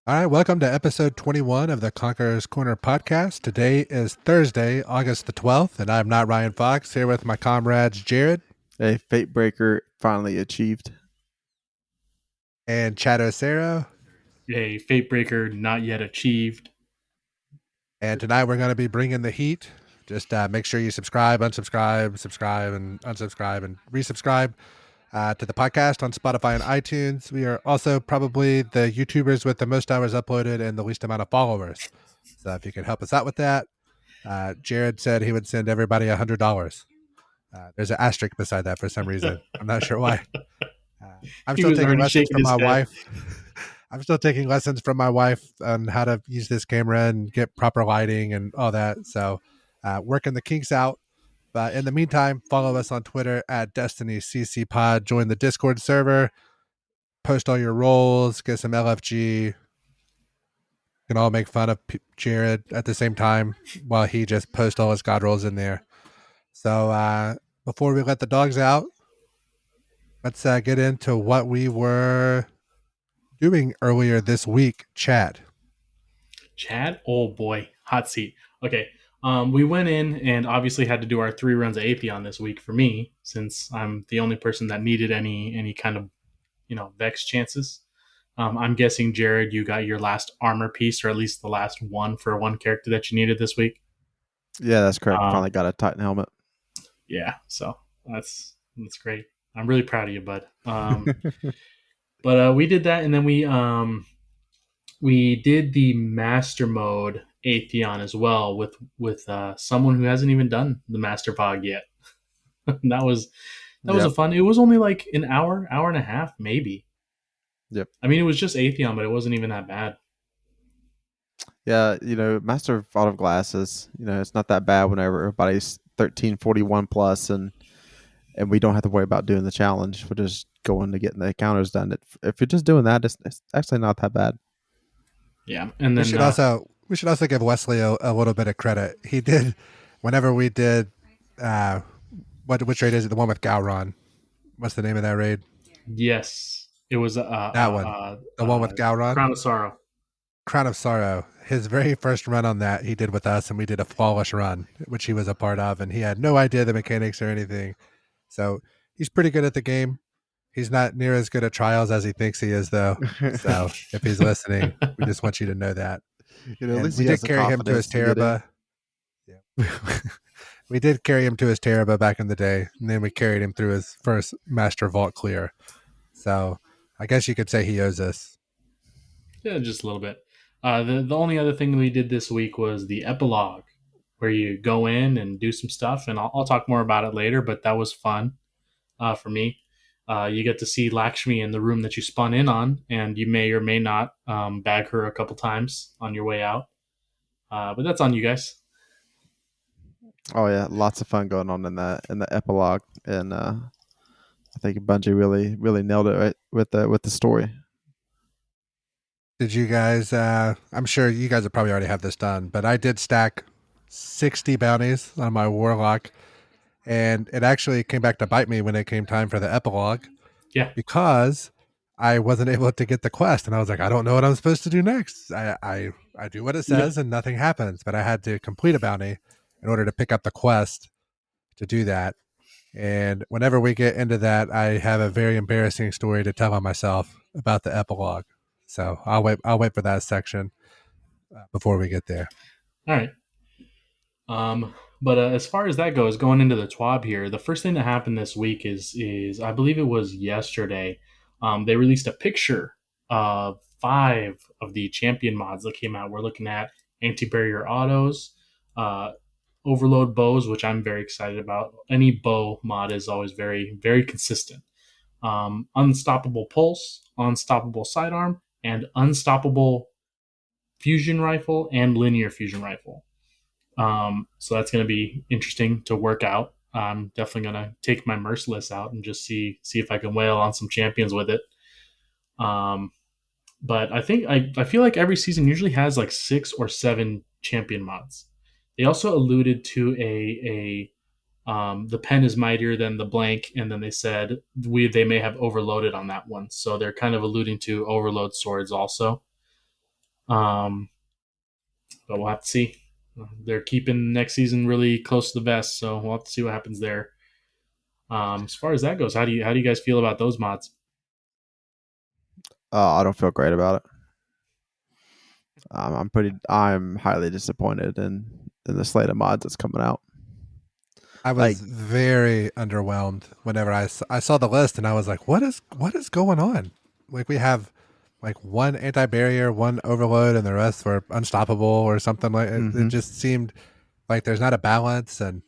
All right, welcome to episode 21 of the Conqueror's Corner podcast. Today is Thursday, August the 12th, and I'm not Ryan Fox, here with my comrades Jared A fate breaker finally achieved. and Chad Ocero. A fate breaker not yet achieved. And tonight we're going to be bringing the heat. Just make sure you subscribe, unsubscribe, subscribe, and unsubscribe, and resubscribe to the podcast on Spotify and iTunes. We are also probably the YouTubers with the most hours uploaded and the least amount of followers. So if you could help us out with that, Jared said he would send everybody $100. There's an asterisk beside that for some reason. I'm not sure why. I'm He still was taking already lessons shaking from his my head. wife. I'm still taking lessons from my wife on how to use this camera and get proper lighting and all that. So working the kinks out. But in the meantime, follow us on Twitter at Destiny CC Pod. Join the Discord server. Post all your roles. Get some LFG. You can all make fun of Jared at the same time while he just posts all his god rolls in there. So before we let the dogs out, let's get into what we were doing earlier this week. Chad. Oh boy, hot seat. Okay, we went in and obviously had to do our 3 runs of Atheon this week for me, since I'm the only person that needed any kind of Vex chances. I'm guessing, Jared, you got your last armor piece, or at least the last one for one character that you needed this week. Yeah, that's correct. Finally got a Titan helmet. Yeah, so that's great. I'm really proud of you, bud. But we did that, and then we did the master mode Atheon as well with someone who hasn't even done the master VOG yet. that was a fun. It was only like an hour and a half, maybe. Yep. I mean, it was just Atheon, but it wasn't even that bad. Yeah, Master Vault of Glass is, it's not that bad whenever everybody's 1341 plus and we don't have to worry about doing the challenge. We're just going to getting the encounters done. If you're just doing that, it's actually not that bad. Yeah, and then we should also give Wesley a little bit of credit. He did whenever we did which raid is it? The one with Gowron. What's the name of that raid? Yes, it was That one. The one with Gowron. Crown of Sorrow. Crown of Sorrow. His very first run on that he did with us, and we did a flawless run, which he was a part of, and he had no idea the mechanics or anything. So he's pretty good at the game. He's not near as good at trials as he thinks he is, though. So if he's listening, we just want you to know that. At least we did carry him to his Teraba. Yeah. We did carry him to his Teraba back in the day, and then we carried him through his first Master Vault clear. So I guess you could say he owes us. Yeah, just a little bit. The only other thing we did this week was the epilogue, where you go in and do some stuff, and I'll talk more about it later, but that was fun for me. You get to see Lakshmi in the room that you spun in on, and you may or may not bag her a couple times on your way out. But that's on you guys. Oh yeah, lots of fun going on in the epilogue, and I think Bungie really nailed it right with the story. Did you guys? I'm sure you guys have probably already have this done, but I did stack 60 bounties on my Warlock, and it actually came back to bite me when it came time for the epilogue. Yeah, because I wasn't able to get the quest, and I was like, I don't know what I'm supposed to do next. I do what it says, and nothing happens, but I had to complete a bounty in order to pick up the quest to do that. And whenever we get into that, I have a very embarrassing story to tell on myself about the epilogue. So I'll wait for that section before we get there. All right. But as far as that goes, going into the TWAB here, the first thing that happened this week is I believe it was yesterday. They released a picture of 5 of the champion mods that came out. We're looking at anti-barrier autos, overload bows, which I'm very excited about. Any bow mod is always very, very consistent. Unstoppable pulse, unstoppable sidearm, and unstoppable fusion rifle and linear fusion rifle. So that's going to be interesting to work out. I'm definitely going to take my merciless out and just see if I can wail on some champions with it. But I think I feel like every season usually has like 6 or 7 champion mods. They also alluded to the pen is mightier than the blank, and then they said they may have overloaded on that one. So they're kind of alluding to overload swords also. But we'll have to see. They're keeping next season really close to the vest, so we'll have to see what happens there. As far as that goes, how do you guys feel about those mods? I don't feel great about it. I'm highly disappointed in the slate of mods that's coming out. I Like, was very underwhelmed whenever I saw the list, and I was like, what is going on? Like, we have like one anti-barrier, one overload, and the rest were unstoppable or something like it. It mm-hmm. just seemed like there's not a balance. And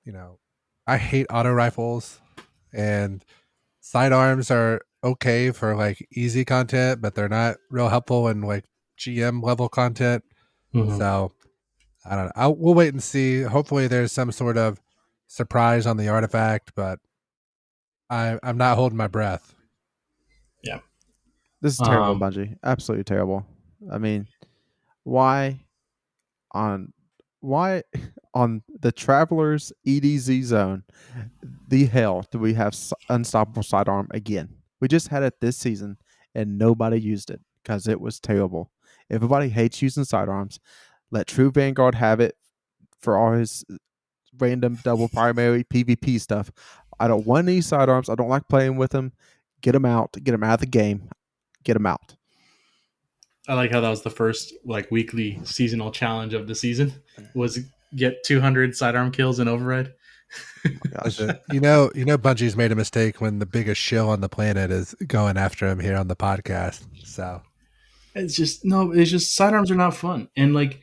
you know, I hate auto rifles, and sidearms are okay for like easy content, but they're not real helpful in like GM level content. Mm-hmm. So I don't know. We'll wait and see. Hopefully, there's some sort of surprise on the artifact, but I'm not holding my breath. Yeah. This is terrible, Um, Bungie. Absolutely terrible. I mean, why on why on the Travelers EDZ zone the hell do we have unstoppable sidearm again? We just had it this season and nobody used it because it was terrible. Everybody hates using sidearms. Let True Vanguard have it for all his random double primary PvP stuff. I don't want any sidearms. I don't like playing with them. Get them out. Get them out of the game. Get them out. I like how that was the first like weekly seasonal challenge of the season was get 200 sidearm kills in override. Oh my gosh. Listen, Bungie's made a mistake when the biggest shill on the planet is going after him here on the podcast. So It's just no. It's just sidearms are not fun, and like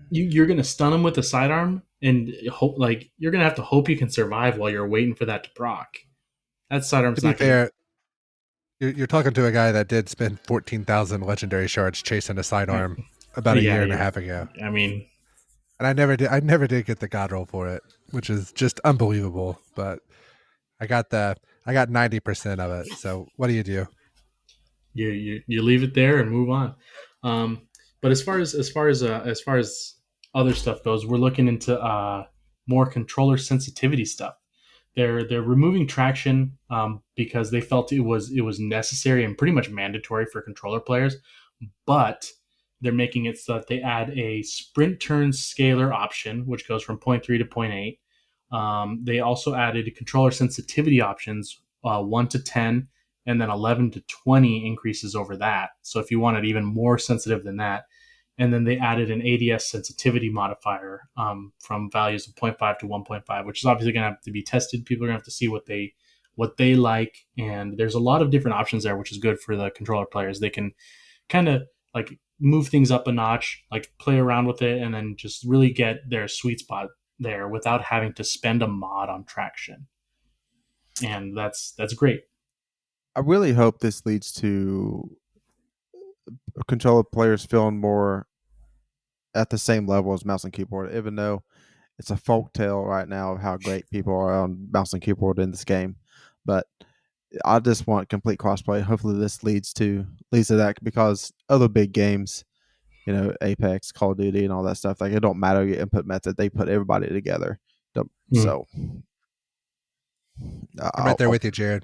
you're gonna stun them with a sidearm, and hope like you're gonna have to hope you can survive while you're waiting for that to proc. That to sidearm's be not gonna. fair, you're talking to a guy that did spend 14,000 legendary shards chasing a sidearm about a Yeah, year and a yeah. half ago, I mean, and I never did get the god roll for it, which is just unbelievable. But I got 90% of it. So what do you do? you leave it there and move on. But as far as other stuff goes, we're looking into more controller sensitivity stuff. They're removing traction because they felt it was necessary and pretty much mandatory for controller players, but they're making it so that they add a sprint turn scalar option, which goes from point 3 to point 8. They also added controller sensitivity options, 1 to 10, and then 11 to 20 increases over that. So if you want it even more sensitive than that, and then they added an ADS sensitivity modifier from values of zero point 0.5 to 1.5, which is obviously going to have to be tested. People are going to have to see what they like, and there's a lot of different options there, which is good for the controller players. They can kind of like move things up a notch, like play around with it, and then just really get their sweet spot there without having to spend a mod on traction, and that's great. I really hope this leads to controller players feeling more at the same level as mouse and keyboard, even though it's a folk tale right now of how great people are on mouse and keyboard in this game. But I just want complete crossplay. Hopefully, this leads to that because other big games, Apex, Call of Duty, and all that stuff, like it don't matter your input method; they put everybody together. Mm. So, I'm right there with you, Jared.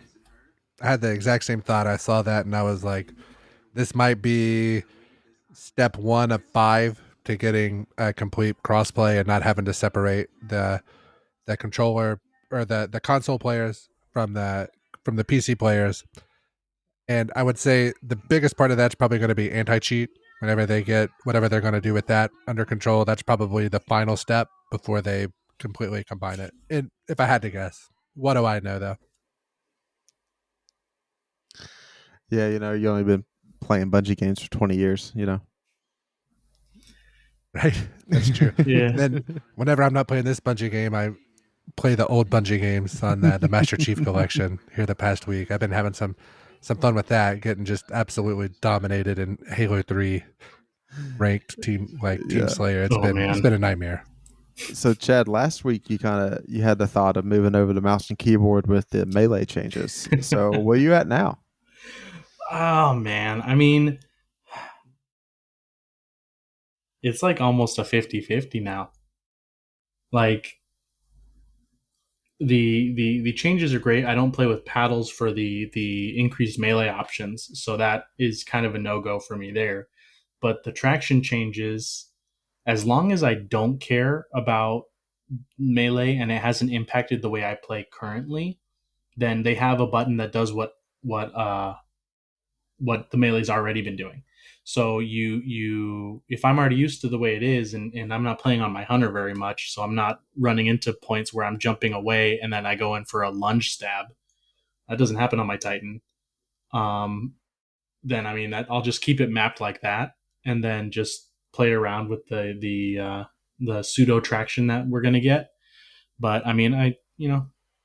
I had the exact same thought. I saw that and I was like, this might be step one of five to getting a complete crossplay and not having to separate the controller or the console players from the PC players. And I would say the biggest part of that's probably going to be anti-cheat. Whenever they get whatever they're going to do with that under control, that's probably the final step before they completely combine it. And if I had to guess, what do I know though? yeah, you only been playing Bungie games for 20 years. Right? That's true. Yeah. And then whenever I'm not playing this Bungie game, I play the old Bungie games on the Master Chief Collection here the past week. I've been having some fun with that, getting just absolutely dominated in Halo 3 ranked team Yeah. slayer. It's Oh been man. a nightmare. So, Chad, last week you had the thought of moving over to mouse and keyboard with the melee changes. So, where you at now? Oh man. I mean, it's like almost a 50-50 now. Like the changes are great. I don't play with paddles for the increased melee options, so that is kind of a no go for me there. but the traction changes as long as I don't care about melee and it hasn't impacted the way I play currently. Then they have a button that does what the melee's already been doing. So you if I'm already used to the way it is, and I'm not playing on my hunter very much, so I'm not running into points where I'm jumping away and then I go in for a lunge stab. That doesn't happen on my Titan. Um, then I mean that I'll just keep it mapped like that, and then just play around with the pseudo traction that we're gonna get. But I mean,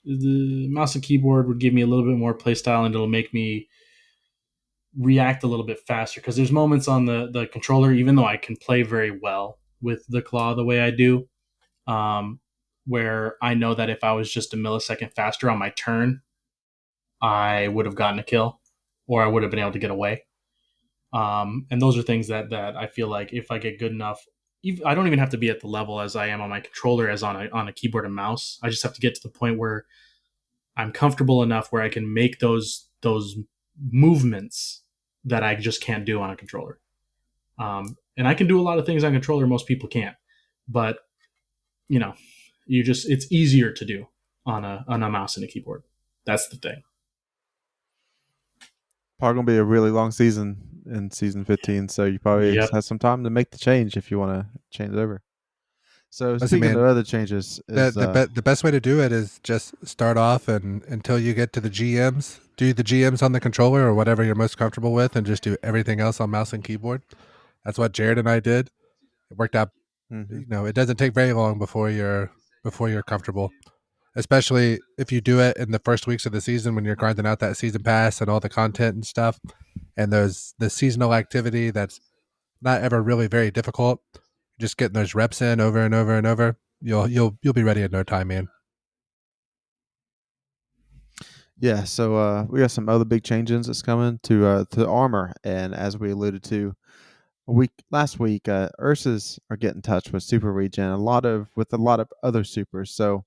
the mouse and keyboard would give me a little bit more playstyle, and it'll make me react a little bit faster because there's moments on the controller, even though I can play very well with the claw the way I do, um, where I know that if I was just a millisecond faster on my turn, I would have gotten a kill or I would have been able to get away. And those are things that I feel like if I get good enough, I don't even have to be at the level as I am on my controller as on a keyboard and mouse. I just have to get to the point where I'm comfortable enough where I can make those movements that I just can't do on a controller. And I can do a lot of things on controller most people can't, but you know, it's easier to do on a mouse and a keyboard. That's the thing. Probably gonna be a really long season in season 15, so you probably Yep. have some time to make the change if you want to change it over. So Listen, speaking man, of other changes, is the best way to do it is just start off and until you get to the GMs, do the GMs on the controller or whatever you're most comfortable with, and just do everything else on mouse and keyboard. That's what Jared and I did. It worked out. mhm. It doesn't take very long before you're comfortable, especially if you do it in the first weeks of the season when you're grinding out that season pass and all the content and stuff, and the seasonal activity that's not ever really very difficult. Just getting those reps in over and over and over. You'll be ready in no time, man. Yeah, so we got some other big changes that's coming to armor, and as we alluded to last week, Ursas are getting in touch with super regen with a lot of other supers. So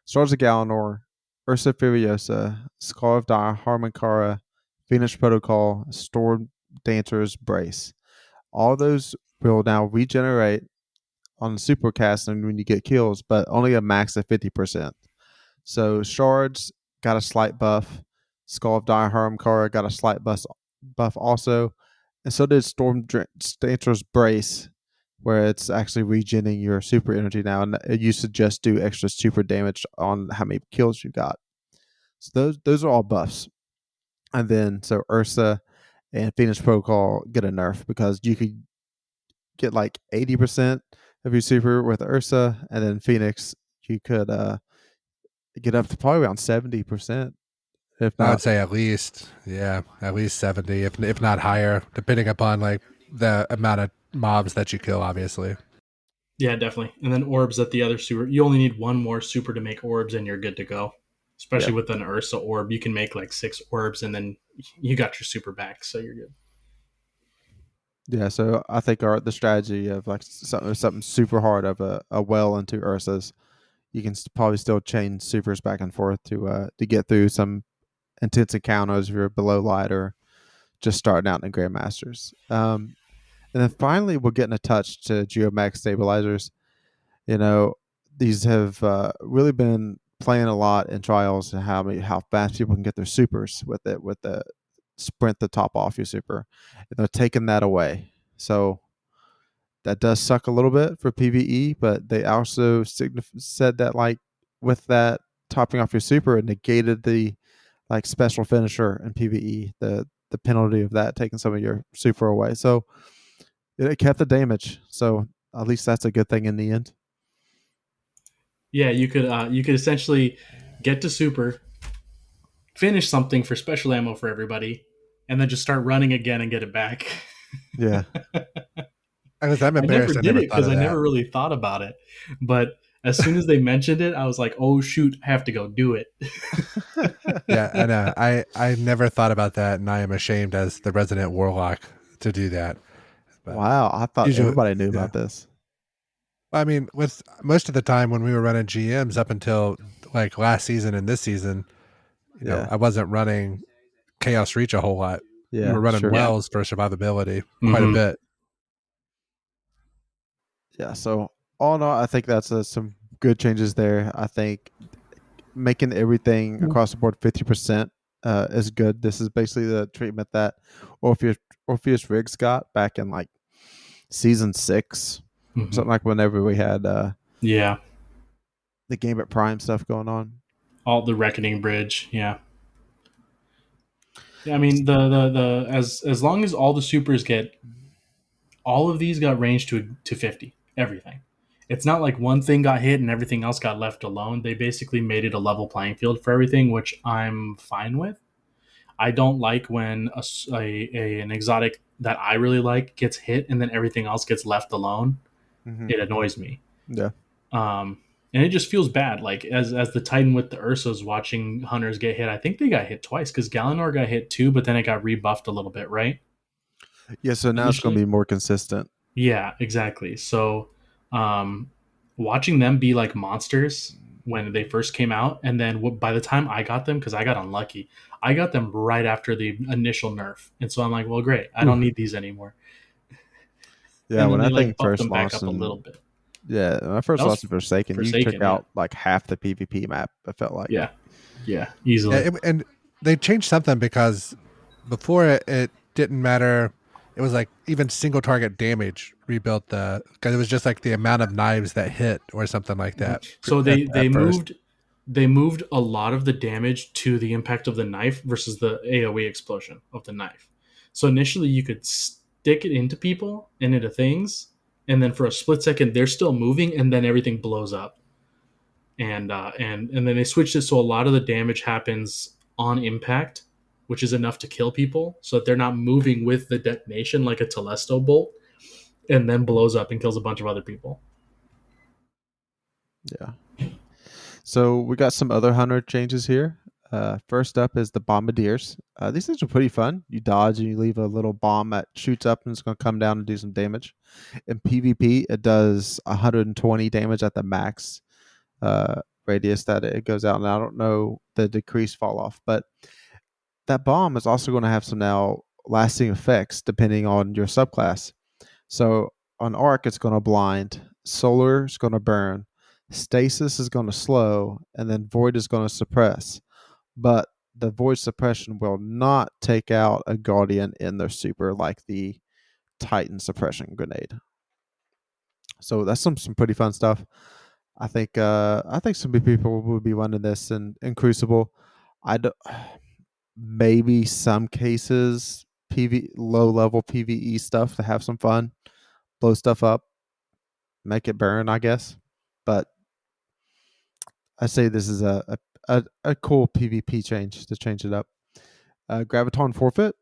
Stars of Galanor, Ursa Furiosa, Scar of Harmonkara, Phoenix Protocol, Storm Dancer's Brace. All those will now regenerate on the supercast and when you get kills, but only a max of 50%. So Shards got a slight buff. Skull of Harmonkara got a slight buff also. And so did Storm Dancer's Brace, where it's actually regenerating your super energy now, and it used to just do extra super damage on how many kills you got. So those are all buffs. And then so Ursa and Phoenix Protocol get a nerf because you could get like 80% of your super with Ursa, and then Phoenix you could get up to probably around 70%, if I would not. say at least 70, if not higher, depending upon like the amount of mobs that you kill, obviously. Yeah, definitely. And then orbs at the other super. You only need one more super to make orbs, and you're good to go. Especially Yep. with an Ursa orb, you can make like 6 orbs, and then you got your super back, so you're good. Yeah, so I think the strategy of like something super hard of a well into Ursas, you can probably still chain supers back and forth to get through some intense encounters if you're below light or just starting out in the Grandmasters. And then finally, we're getting a touch to Geomax stabilizers. You know, these have really been playing a lot in trials and how fast people can get their supers with the sprint the top off your super. And they're taking that away. So that does suck a little bit for PvE, but they also said that like with that topping off your super, it negated the like special finisher in PvE, the penalty of that taking some of your super away. So it kept the damage. So at least that's a good thing in the end. Yeah, you could essentially get to super, finish something for special ammo for everybody, and then just start running again and get it back. Yeah. I'm I never embarrassed. I did never it thought because of I that. never really thought about it. But as soon as they mentioned it, I was like, "Oh shoot, I have to go do it." Yeah, I know. I never thought about that, and I am ashamed as the resident warlock to do that. But Wow, I thought usually, everybody knew yeah. about this. I mean, with most of the time when we were running GMs up until like last season and this season, Yeah. I wasn't running Chaos Reach a whole lot. We were Yeah, running sure. Yeah. Wells for survivability quite a Mm-hmm. bit. Yeah. So all in all, I think that's some good changes there. I think making everything across the board 50% is good. This is basically the treatment that Orpheus Riggs got back in like season 6, Hmm. something like whenever we had Yeah, the Gambit Prime stuff going on. all the Reckoning Bridge. Yeah, yeah. I mean, the as long as all the supers get all of these got ranged to 50 everything. It's not like one thing got hit and everything else got left alone. They basically made it a level playing field for everything, which I'm fine with. I don't like when an exotic that I really like gets hit and then everything else gets left alone. Mm-hmm. It annoys me. Yeah. Um, and it just feels bad. Like as the Titan with the Ursos watching hunters get hit, I think they got hit twice because Galanor got hit too, but then it got rebuffed a little bit, right? Yeah. So now it's going to Initially, be more consistent. yeah, exactly. So, um, watching them be like monsters when they first came out, and then by the time I got them, because I got unlucky, I got them right after the initial nerf, and so I'm like, well, great, I don't Oof. need these anymore. Yeah. And then When they I think like buffed first them back launched up a little and bit. when I That first launched was in Forsaken, you took Forsaken, yeah, out like half the PvP map. I felt like. yeah, yeah, Yeah, easily. and they changed something because before it didn't matter. It was like even single target damage rebuilt the because it was just like the amount of knives that hit or something like that So at, they at first. moved a lot of the damage to the impact of the knife versus the AoE explosion of the knife. So initially you could stick it into people and into things, and then for a split second they're still moving, and then everything blows up. And then they switched it so a lot of the damage happens on impact, which is enough to kill people, so that they're not moving with the detonation like a Telesto bolt, and then blows up and kills a bunch of other people. Yeah. So we got some other hunter changes here. First up is the bombardiers. These things are pretty fun. You dodge and you leave a little bomb that shoots up and it's going to come down and do some damage. In PvP, it does 120 damage at the max radius that it goes out. And I don't know the decrease fall off, but that bomb is also going to have some now lasting effects depending on your subclass. So on arc, it's going to blind. Solar is going to burn. Stasis is going to slow, and then void is going to suppress. But the void suppression will not take out a guardian in their super like the Titan suppression grenade. So that's some pretty fun stuff. I think some people will be running this in Crucible. I do, maybe some cases low level PVE stuff to have some fun, blow stuff up, make it burn, I guess. But I say this is a cool PvP change to change it up. Graviton Forfeit,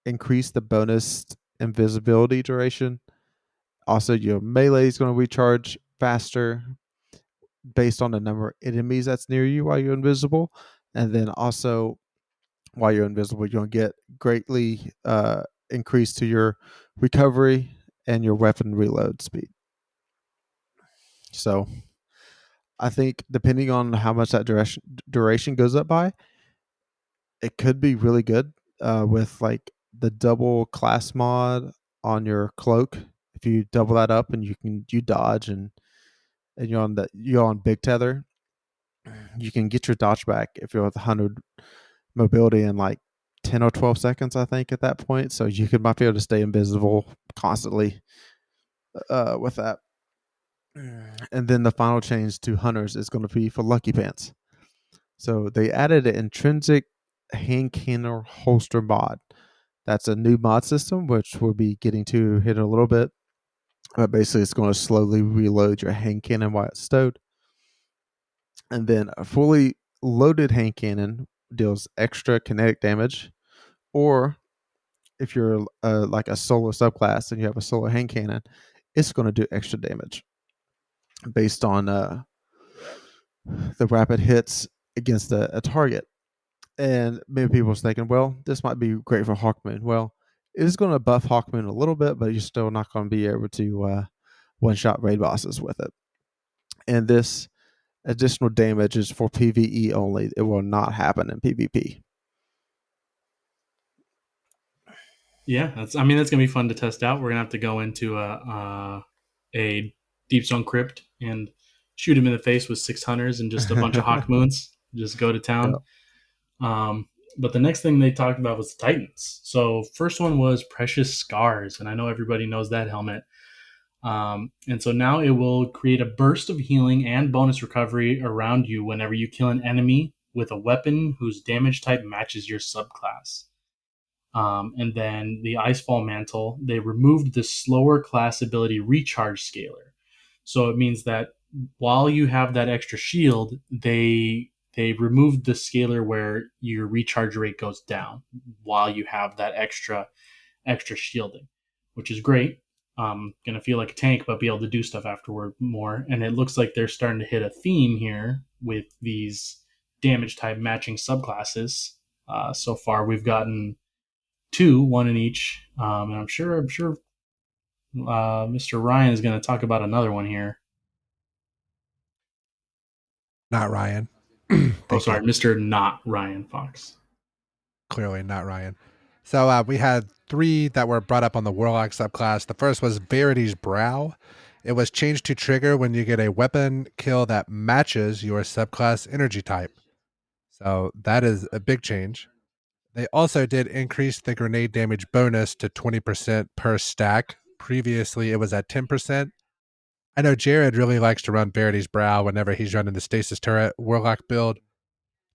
increase the bonus invisibility duration. Also, your melee is going to recharge faster based on the number of enemies that's near you while you're invisible. And then also, while you're invisible, you're going to get greatly increase to your recovery and your weapon reload speed. So I think depending on how much that duration goes up by, it could be really good with like the double class mod on your cloak. If you double that up and you dodge and you're on big tether, you can get your dodge back if you're with 100 mobility in like 10 or 12 seconds, I think, at that point. So you might be able to stay invisible constantly with that. And then the final change to hunters is going to be for Lucky Pants. So they added an intrinsic hand cannon holster mod. That's a new mod system, which we'll be getting to here in a little bit. But basically, it's going to slowly reload your hand cannon while it's stowed. And then a fully loaded hand cannon deals extra kinetic damage. Or if you're like a solo subclass and you have a solo hand cannon, it's going to do extra damage based on the rapid hits against a target. And maybe people's thinking, well, this might be great for Hawkmoon. Well, it is going to buff Hawkmoon a little bit, but you're still not going to be able to one-shot raid bosses with it. And this additional damage is for PvE only. It will not happen in PvP. Yeah, that's. I mean, that's gonna be fun to test out. We're gonna have to go into a Deepstone Crypt and shoot him in the face with 600s and just a bunch of Hawk Moons. Just go to town. But the next thing they talked about was the Titans. So first one was Precious Scars, and I know everybody knows that helmet. And so now it will create a burst of healing and bonus recovery around you whenever you kill an enemy with a weapon whose damage type matches your subclass. And then the Icefall Mantle, they removed the slower class ability Recharge Scaler. So it means that while you have that extra shield, they removed the scaler where your recharge rate goes down while you have that extra shielding, which is great. Gonna feel like a tank, but be able to do stuff afterward more. And it looks like they're starting to hit a theme here with these damage type matching subclasses. So far, we've gotten two, one in each, and I'm sure Mr. Ryan is going to talk about another one here. Not Ryan. Sorry, Mr. Not Ryan Fox. Clearly not Ryan. So we had three that were brought up on the Warlock subclass. The first was Verity's Brow. It was changed to trigger when you get a weapon kill that matches your subclass energy type. So that is a big change. They also did increase the grenade damage bonus to 20% per stack. Previously, it was at 10%. I know Jared really likes to run Verity's Brow whenever he's running the Stasis Turret Warlock build.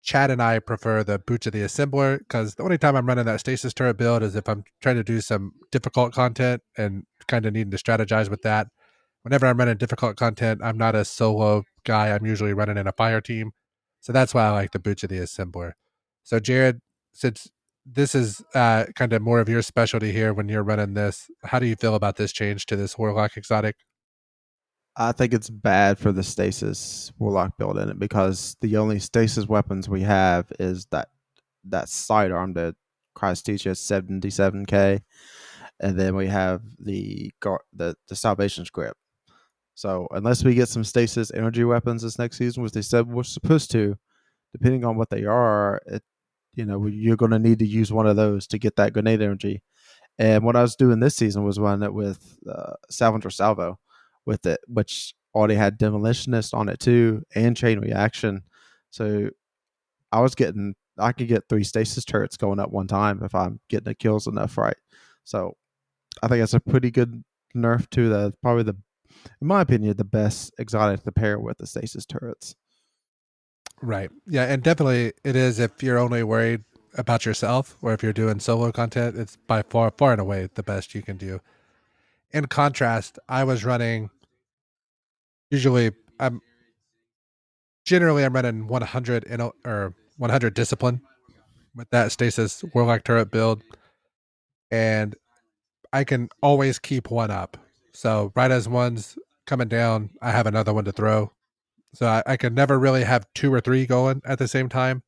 Chad and I prefer the Boots of the Assembler because the only time I'm running that Stasis Turret build is if I'm trying to do some difficult content and kind of needing to strategize with that. Whenever I'm running difficult content, I'm not a solo guy. I'm usually running in a fire team. So that's why I like the Boots of the Assembler. So Jared, since this is kind of more of your specialty here when you're running this, how do you feel about this change to this Warlock exotic? I think it's bad for the stasis warlock build in it because the only stasis weapons we have is that sidearm that Christ teaches 77k, and then we have the Salvation's Grip. So unless we get some stasis energy weapons this next season, which they said we're supposed to, depending on what they are, you're going to need to use one of those to get that grenade energy. And what I was doing this season was running it with Salvager Salvo with it, which already had Demolitionist on it too and Chain Reaction. So I could get 3 stasis turrets going up one time if I'm getting the kills enough right. So I think that's a pretty good nerf to probably in my opinion, the best exotic to pair with the stasis turrets. Right. Yeah, and definitely it is if you're only worried about yourself or if you're doing solo content, it's by far and away the best you can do. In contrast, I was running I'm running 100 or 100 discipline with that stasis warlock turret build, and I can always keep one up. So right as one's coming down, I have another one to throw. So I could never really have 2 or 3 going at the same time.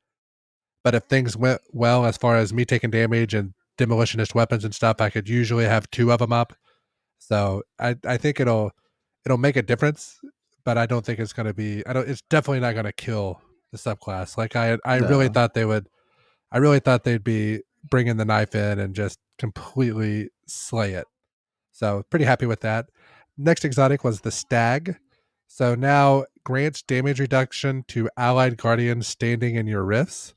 But if things went well as far as me taking damage and demolitionist weapons and stuff, I could usually have 2 of them up. So I think it'll make a difference, but I don't think it's going to be. It's definitely not going to kill the subclass. Like I No. really thought they would. I really thought they'd be bringing the knife in and just completely slay it. So pretty happy with that. Next exotic was the Stag. So now grants damage reduction to allied guardians standing in your rifts.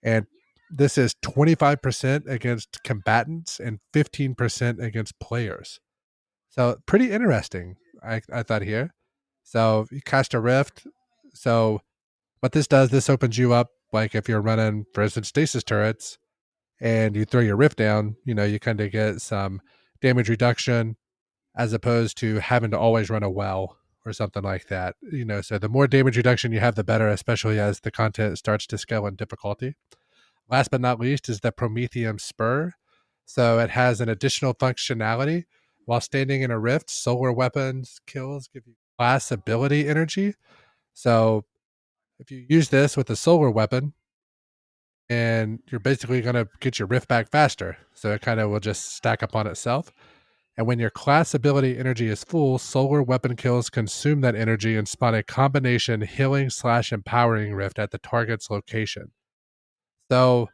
And this is 25% against combatants and 15% against players. So pretty interesting, I thought here. So you cast a rift. So what this does, this opens you up, like if you're running, for instance, stasis turrets, and you throw your rift down, you kind of get some damage reduction as opposed to having to always run a well or something like that. So the more damage reduction you have, the better, especially as the content starts to scale in difficulty. Last but not least is the Prometheum Spur. So it has an additional functionality. While standing in a rift, solar weapons kills give you class ability energy. So if you use this with a solar weapon, and you're basically going to get your rift back faster. So it kind of will just stack up on itself. And when your class ability energy is full, solar weapon kills consume that energy and spawn a combination healing/empowering rift at the target's location. So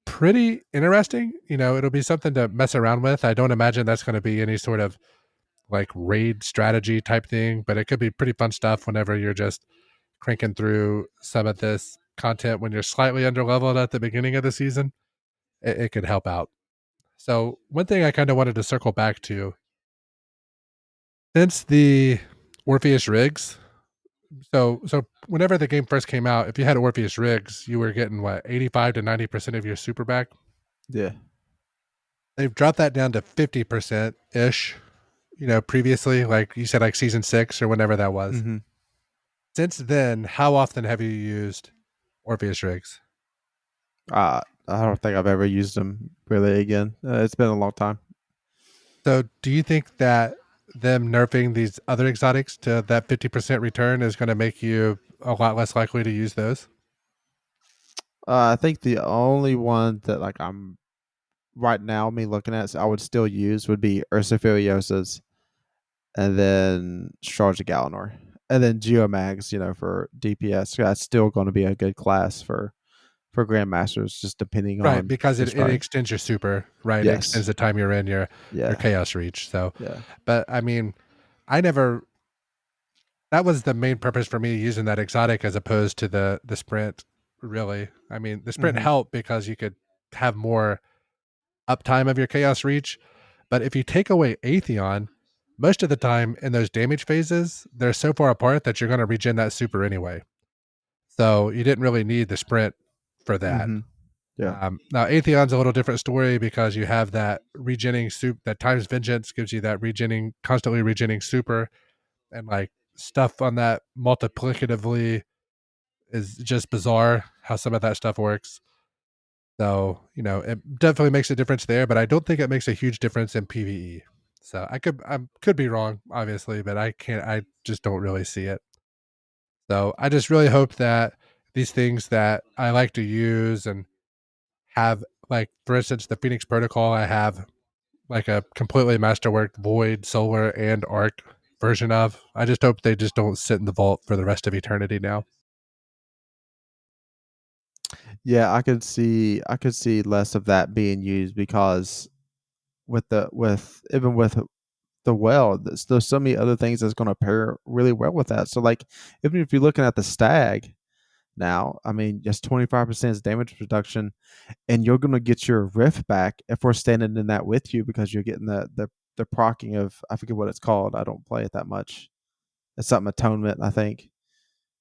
pretty interesting. It'll be something to mess around with. I don't imagine that's going to be any sort of like raid strategy type thing, but it could be pretty fun stuff whenever you're just cranking through some of this content when you're slightly under leveled at the beginning of the season. It could help out. So one thing I kind of wanted to circle back to, since the Orpheus rigs, so whenever the game first came out, if you had Orpheus rigs, you were getting what, 85 to 90% of your super back. Yeah. They've dropped that down to 50% ish. Previously, like you said, like season 6 or whenever that was. Mm-hmm. Since then, how often have you used Orpheus rigs? I don't think I've ever used them really again. It's been a long time. So do you think that them nerfing these other exotics to that 50% return is going to make you a lot less likely to use those? I think the only one that like I'm right now me looking at I would still use would be Ursa Furiosa's, and then Charge of Galanor, and then Geomags. For DPS, that's still going to be a good class for Grandmasters, just depending Right, on because your it starting. extends your super, right? It Yes. extends the time you're in your Yeah. chaos reach. So, Yeah. but I mean, that was the main purpose for me using that exotic as opposed to the sprint, really. I mean, the sprint Mhm. helped because you could have more uptime of your chaos reach. But if you take away Atheon, most of the time in those damage phases, they're so far apart that you're going to regen that super anyway. So you didn't really need the sprint for that. Mhm. Yeah. Now Atheon's a little different story because you have that regenning soup, that times vengeance gives you that constantly regenning super, and like stuff on that multiplicatively is just bizarre how some of that stuff works. So, it definitely makes a difference there, but I don't think it makes a huge difference in PvE. So I could be wrong, obviously, but I just don't really see it. So I just really hope that these things that I like to use and have, like, for instance, the Phoenix Protocol, I have like a completely masterwork Void, Solar, and Arc version of. I just hope they just don't sit in the vault for the rest of eternity now. Yeah, I could see less of that being used because with even with the well, there's so many other things that's going to pair really well with that. So like even if you're looking at the stag now, I mean just 25% damage reduction, and you're going to get your rift back if we're standing in that with you because you're getting the procking of, I forget what it's called. I don't play it that much. It's something atonement, I think.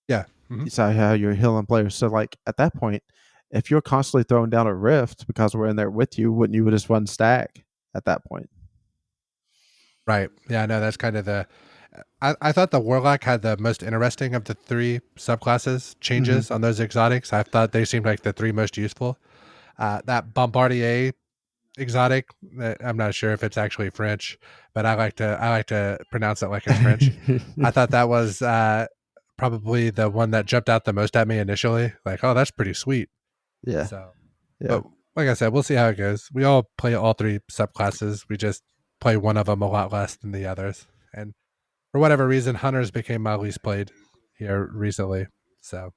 Yeah. Mm-hmm. So how you're healing players. So like at that point, if you're constantly throwing down a rift because we're in there with you, wouldn't you just run stag at that point? Right. Yeah, no, that's kind of I thought the Warlock had the most interesting of the 3 subclasses changes on those exotics. I thought they seemed like the 3 most useful. That Bombardier exotic, I'm not sure if it's actually French, but I like to pronounce it like it's French. I thought that was probably the one that jumped out the most at me initially. Like, oh, that's pretty sweet. Yeah. So, Yeah. but like I said, we'll see how it goes. We all play all 3 subclasses. We just play one of them a lot less than the others. And for whatever reason, Hunters became my least played here recently. So,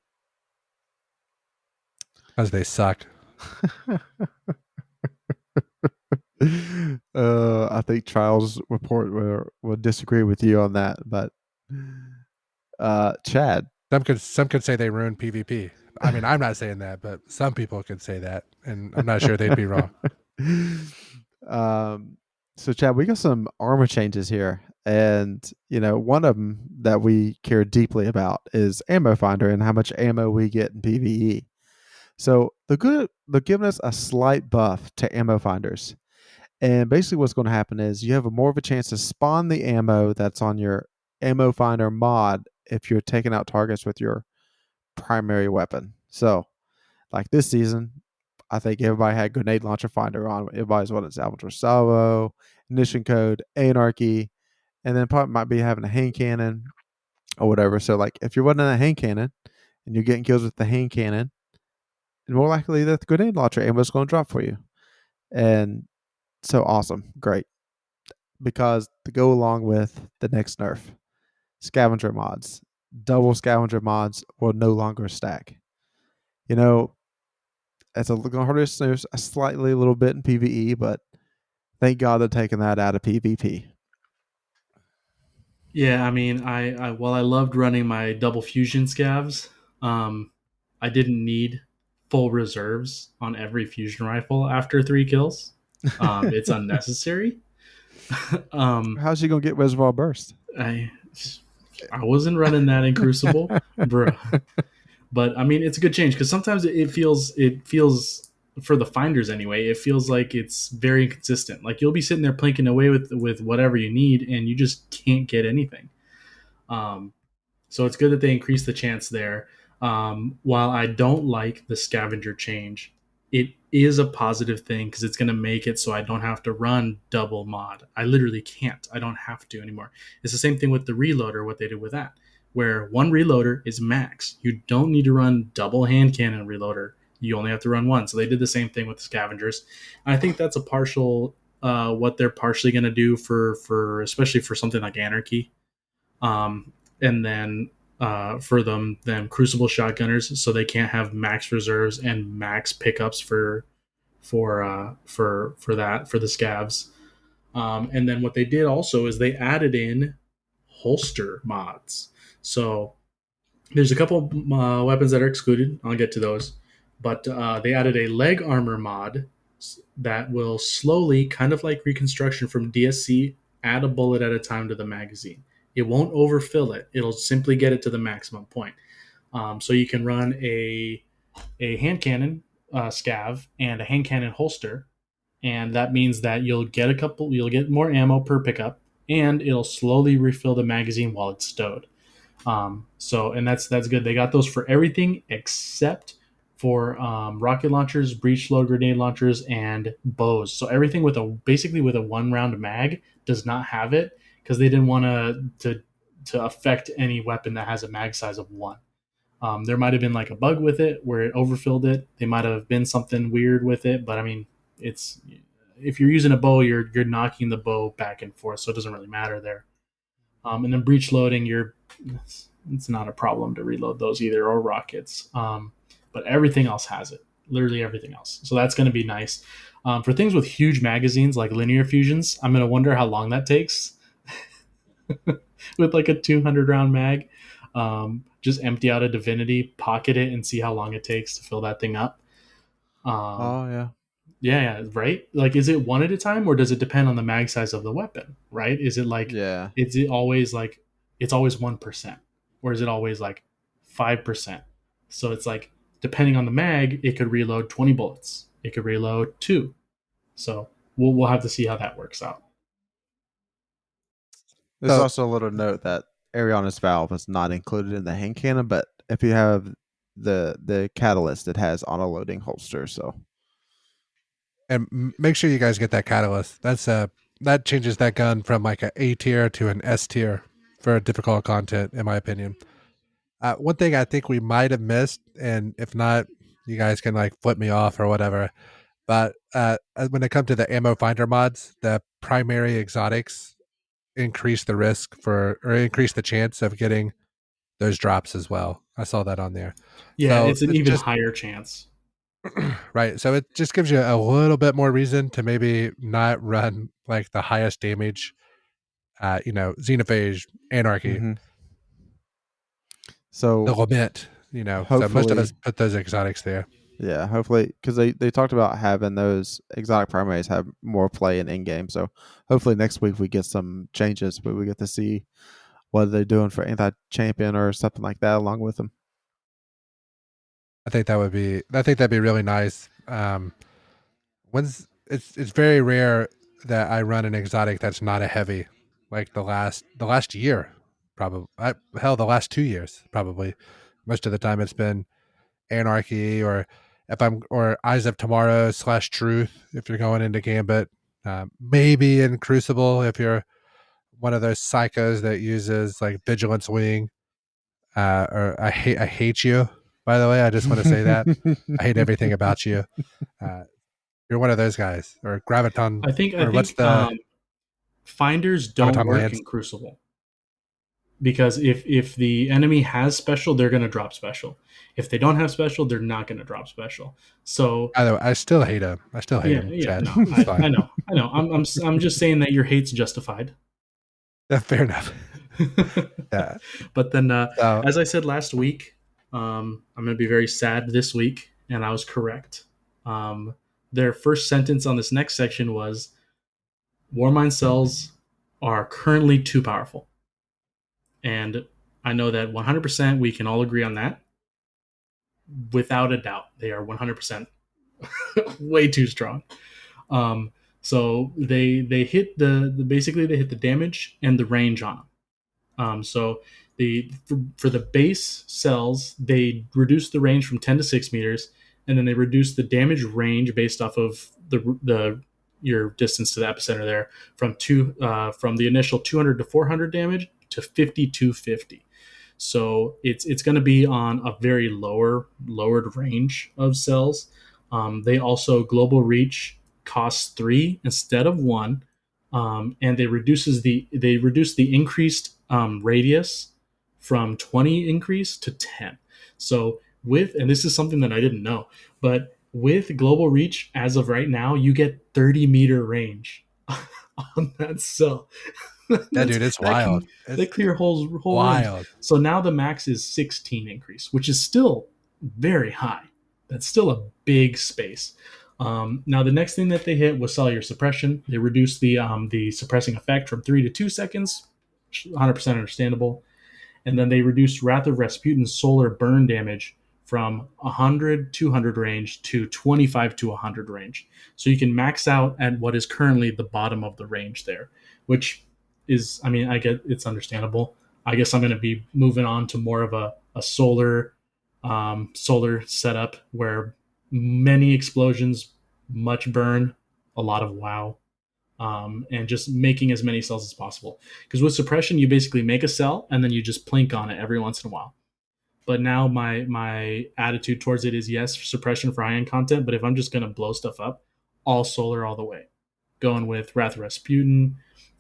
because they suck. I think Trials report will disagree with you on that, but Chad. Some could say they ruined PvP. I mean, I'm not saying that, but some people could say that, and I'm not sure they'd be wrong. So Chad, we got some armor changes here, and one of them that we care deeply about is ammo finder and how much ammo we get in PvE. So they're giving us a slight buff to ammo finders, and basically what's going to happen is you have more of a chance to spawn the ammo that's on your ammo finder mod if you're taking out targets with your primary weapon. So, like this season, I think everybody had grenade launcher finder on. Everybody's wanting Salvatore Salvo, ignition code, anarchy, and then probably might be having a hand cannon or whatever. So, like if you're running a hand cannon and you're getting kills with the hand cannon, more likely that the grenade launcher ammo is going to drop for you. And so awesome, great. Because to go along with the next nerf, scavenger mods, double scavenger mods will no longer stack. It's going to hurt us a little bit in PvE, but thank God they're taking that out of PvP. Yeah, I mean, I while I loved running my double fusion scavs, um, I didn't need full reserves on every fusion rifle after 3 kills. It's unnecessary. um, How's she gonna get Reservoir Burst? I I wasn't running that in Crucible, bruh. But I mean, it's a good change because sometimes it feels for the finders anyway. It feels like it's very inconsistent. Like you'll be sitting there plinking away with whatever you need, and you just can't get anything. Um, so it's good that they increase the chance there. While I don't like the scavenger change, it is a positive thing because it's going to make it so I don't have to run double mod. I literally can't. I don't have to anymore. It's the same thing with the reloader, what they did with that, where one reloader is max. You don't need to run double hand cannon reloader. You only have to run one. So they did the same thing with the scavengers. And I think that's a partial what they're partially going to do for especially for something like Anarchy. And then for them Crucible shotgunners, so they can't have max reserves and max pickups for that for the scavs. And then what they did also is they added in holster mods. So there's a couple weapons that are excluded. I'll get to those, but they added a leg armor mod that will slowly, kind of like reconstruction from DSC, add a bullet at a time to the magazine. It won't overfill it. It'll simply get it to the maximum point. So you can run a hand cannon scav and a hand cannon holster, and that means that you'll get more ammo per pickup, and it'll slowly refill the magazine while it's stowed. And that's good. They got those for everything except for rocket launchers, breech load grenade launchers, and bows. So everything with basically with a 1 round mag does not have it because they didn't want to affect any weapon that has a mag size of 1. There might have been like a bug with it where it overfilled it. They might have been something weird with it, but I mean, it's if you're using a bow, you're knocking the bow back and forth, so it doesn't really matter there. And then breech loading, it's not a problem to reload those either, or rockets. But everything else has it, literally everything else. So that's going to be nice. For things with huge magazines like linear fusions, I'm going to wonder how long that takes with like a 200 round mag. Just empty out a Divinity, pocket it, and see how long it takes to fill that thing up. Oh yeah. Yeah, right. Like, is it one at a time, or does it depend on the mag size of the weapon? Right? Is it like, Yeah. is it always like, it's always 1%, or is it always like 5%? So it's like depending on the mag, it could reload 20 bullets. It could reload 2. So we'll have to see how that works out. There's also a little note that Ariana's valve is not included in the hand cannon, but if you have the catalyst, it has auto loading holster. So And make sure you guys get that catalyst. That changes that gun from like an A tier to an S tier for difficult content, in my opinion. One thing I think we might have missed, and if not, you guys can like flip me off or whatever. But when it comes to the ammo finder mods, the primary exotics increase the risk or increase the chance of getting those drops as well. I saw that on there. Yeah, So it's an even higher chance. Right. So it just gives you a little bit more reason to maybe not run like the highest damage, Xenophage, Anarchy, so the Lament, so most of us put those exotics there. Yeah, hopefully, because they talked about having those exotic primaries have more play in game. So hopefully next week we get some changes, but we get to see what they're doing for anti-champion or something like that along with them. I think that'd be really nice. It's very rare that I run an exotic that's not a heavy, like the last year, probably. The last 2 years, probably. Most of the time it's been Anarchy or Eyes of Tomorrow / Truth if you're going into Gambit. Maybe in Crucible if you're one of those psychos that uses like Vigilance Wing. Or I hate you. By the way, I just want to say that I hate everything about you. You're one of those guys, or Graviton. I think what's the finders don't Graviton work Lance? in Crucible. Because if the enemy has special, they're going to drop special. If they don't have special, they're not going to drop special. So I still hate him. I still hate him. Yeah, Chad. no, I know. I'm just saying that your hate's justified. Yeah, fair enough. Yeah. But then, So as I said last week, I'm going to be very sad this week, and I was correct. Their first sentence on this next section was Warmind cells are currently too powerful. And I know that 100% we can all agree on that. Without a doubt, they are 100% way too strong. Um, so they hit the basically they hit the damage and the range on them. So for the base cells, they reduce the range from 10 to 6 meters, and then they reduce the damage range based off of the your distance to the epicenter there from the initial 200 to 400 damage to 50 to 50. So it's going to be on a very lowered range of cells. They also global reach costs 3 instead of 1, and they reduce the increased radius from 20 increase to 10. So and this is something that I didn't know, but with global reach as of right now, you get 30-meter range on that cell. yeah, dude, it's That wild. can It's that clear whole range. wild. So now the max is 16 increase, which is still very high. That's still a big space. Now the next thing that they hit was cellular suppression. They reduced the suppressing effect from 3 to 2 seconds, 100% understandable. And then they reduced Wrath of Rasputin's solar burn damage from 100 200 range to 25 to 100 range. So you can max out at what is currently the bottom of the range there, which is, I mean, I get it's understandable. I guess I'm going to be moving on to more of a solar setup where many explosions, much burn, a lot of wow, and just making as many cells as possible. Because with suppression, you basically make a cell and then you just plink on it every once in a while. But now my attitude towards it is yes, suppression for high end content. But if I'm just gonna blow stuff up, all solar all the way. Going with Wrath of Rasputin,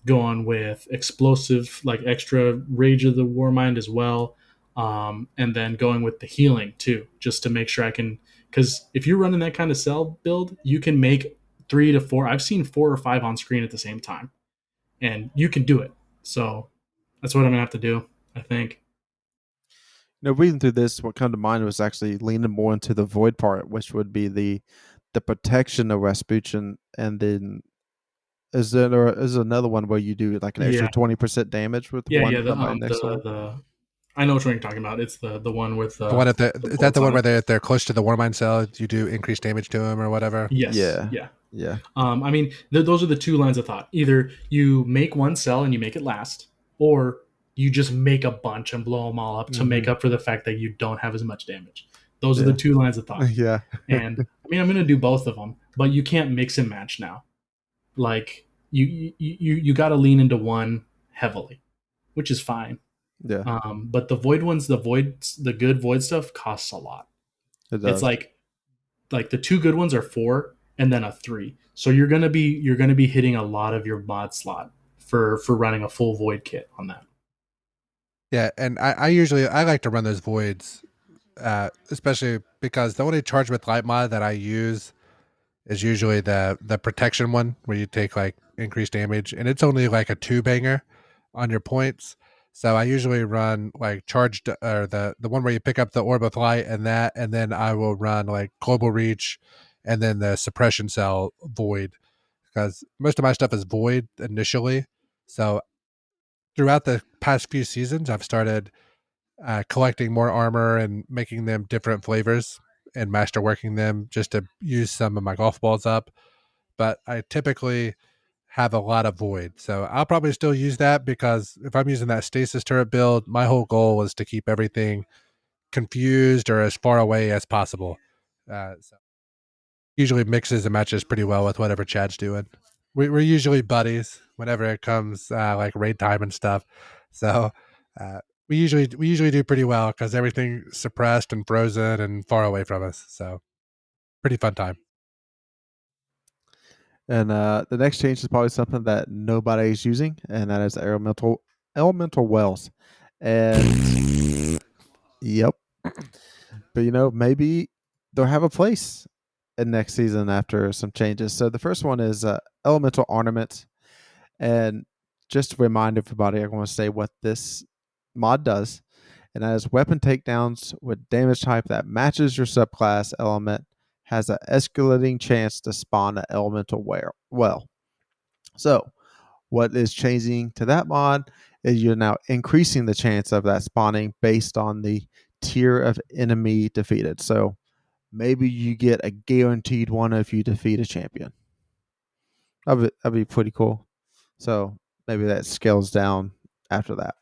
going with explosive like extra Rage of the Warmind as well, and then going with the healing too, just to make sure I can. Because if you're running that kind of cell build, you can make 3 to 4. I've seen 4 or 5 on screen at the same time, and you can do it. So that's what I'm gonna have to do, I think. Reading through this, what come to mind was actually leaning more into the void part, which would be the protection of Rasputin, and then is another one where you do like an extra Yeah, 20% damage with yeah. one somebody next to him. The I know which one you're talking about. It's the one with The one at the is that bullets the on one where it. they're close to the Warmind cell? You do increased damage to them or whatever. Yes, Yeah, yeah. yeah, I mean, those are the two lines of thought. Either you make one cell and you make it last, or you just make a bunch and blow them all up to make hmm up for the fact that you don't have as much damage. Those are the yeah, two lines of thought. yeah. And I mean, I'm going to do both of them, but you can't mix and match now. Like you got to lean into one heavily, which is fine. Yeah, But the void ones, the good void stuff costs a lot. it It's does. like the two good ones are 4 and then a 3. So you're gonna be hitting a lot of your mod slot for running a full void kit on that. Yeah, and I like to run those voids, especially because the only charge with light mod that I use is usually the protection one where you take like increased damage, and it's only like a 2 banger on your points. So I usually run like charged or the one where you pick up the orb of light and that, and then I will run like global reach, and then the suppression cell void because most of my stuff is void initially. So throughout the past few seasons, I've started collecting more armor and making them different flavors and masterworking them just to use some of my golf balls up. But I typically have a lot of void. So I'll probably still use that because if I'm using that stasis turret build, my whole goal is to keep everything confused or as far away as possible. So usually mixes and matches pretty well with whatever Chad's doing. We're usually buddies whenever it comes like raid time and stuff. So uh, we usually do pretty well because everything's suppressed and frozen and far away from us. So pretty fun time. And the next change is probably something that nobody is using, and that is elemental wells. And yep, but maybe they'll have a place in next season after some changes. So the first one is elemental ornament, and just to remind everybody, I want to say what this mod does, and that is weapon takedowns with damage type that matches your subclass element has an escalating chance to spawn an elemental well. So, what is changing to that mod is you're now increasing the chance of that spawning based on the tier of enemy defeated. So, maybe you get a guaranteed one if you defeat a champion. That'd be pretty cool. So maybe that scales down after that.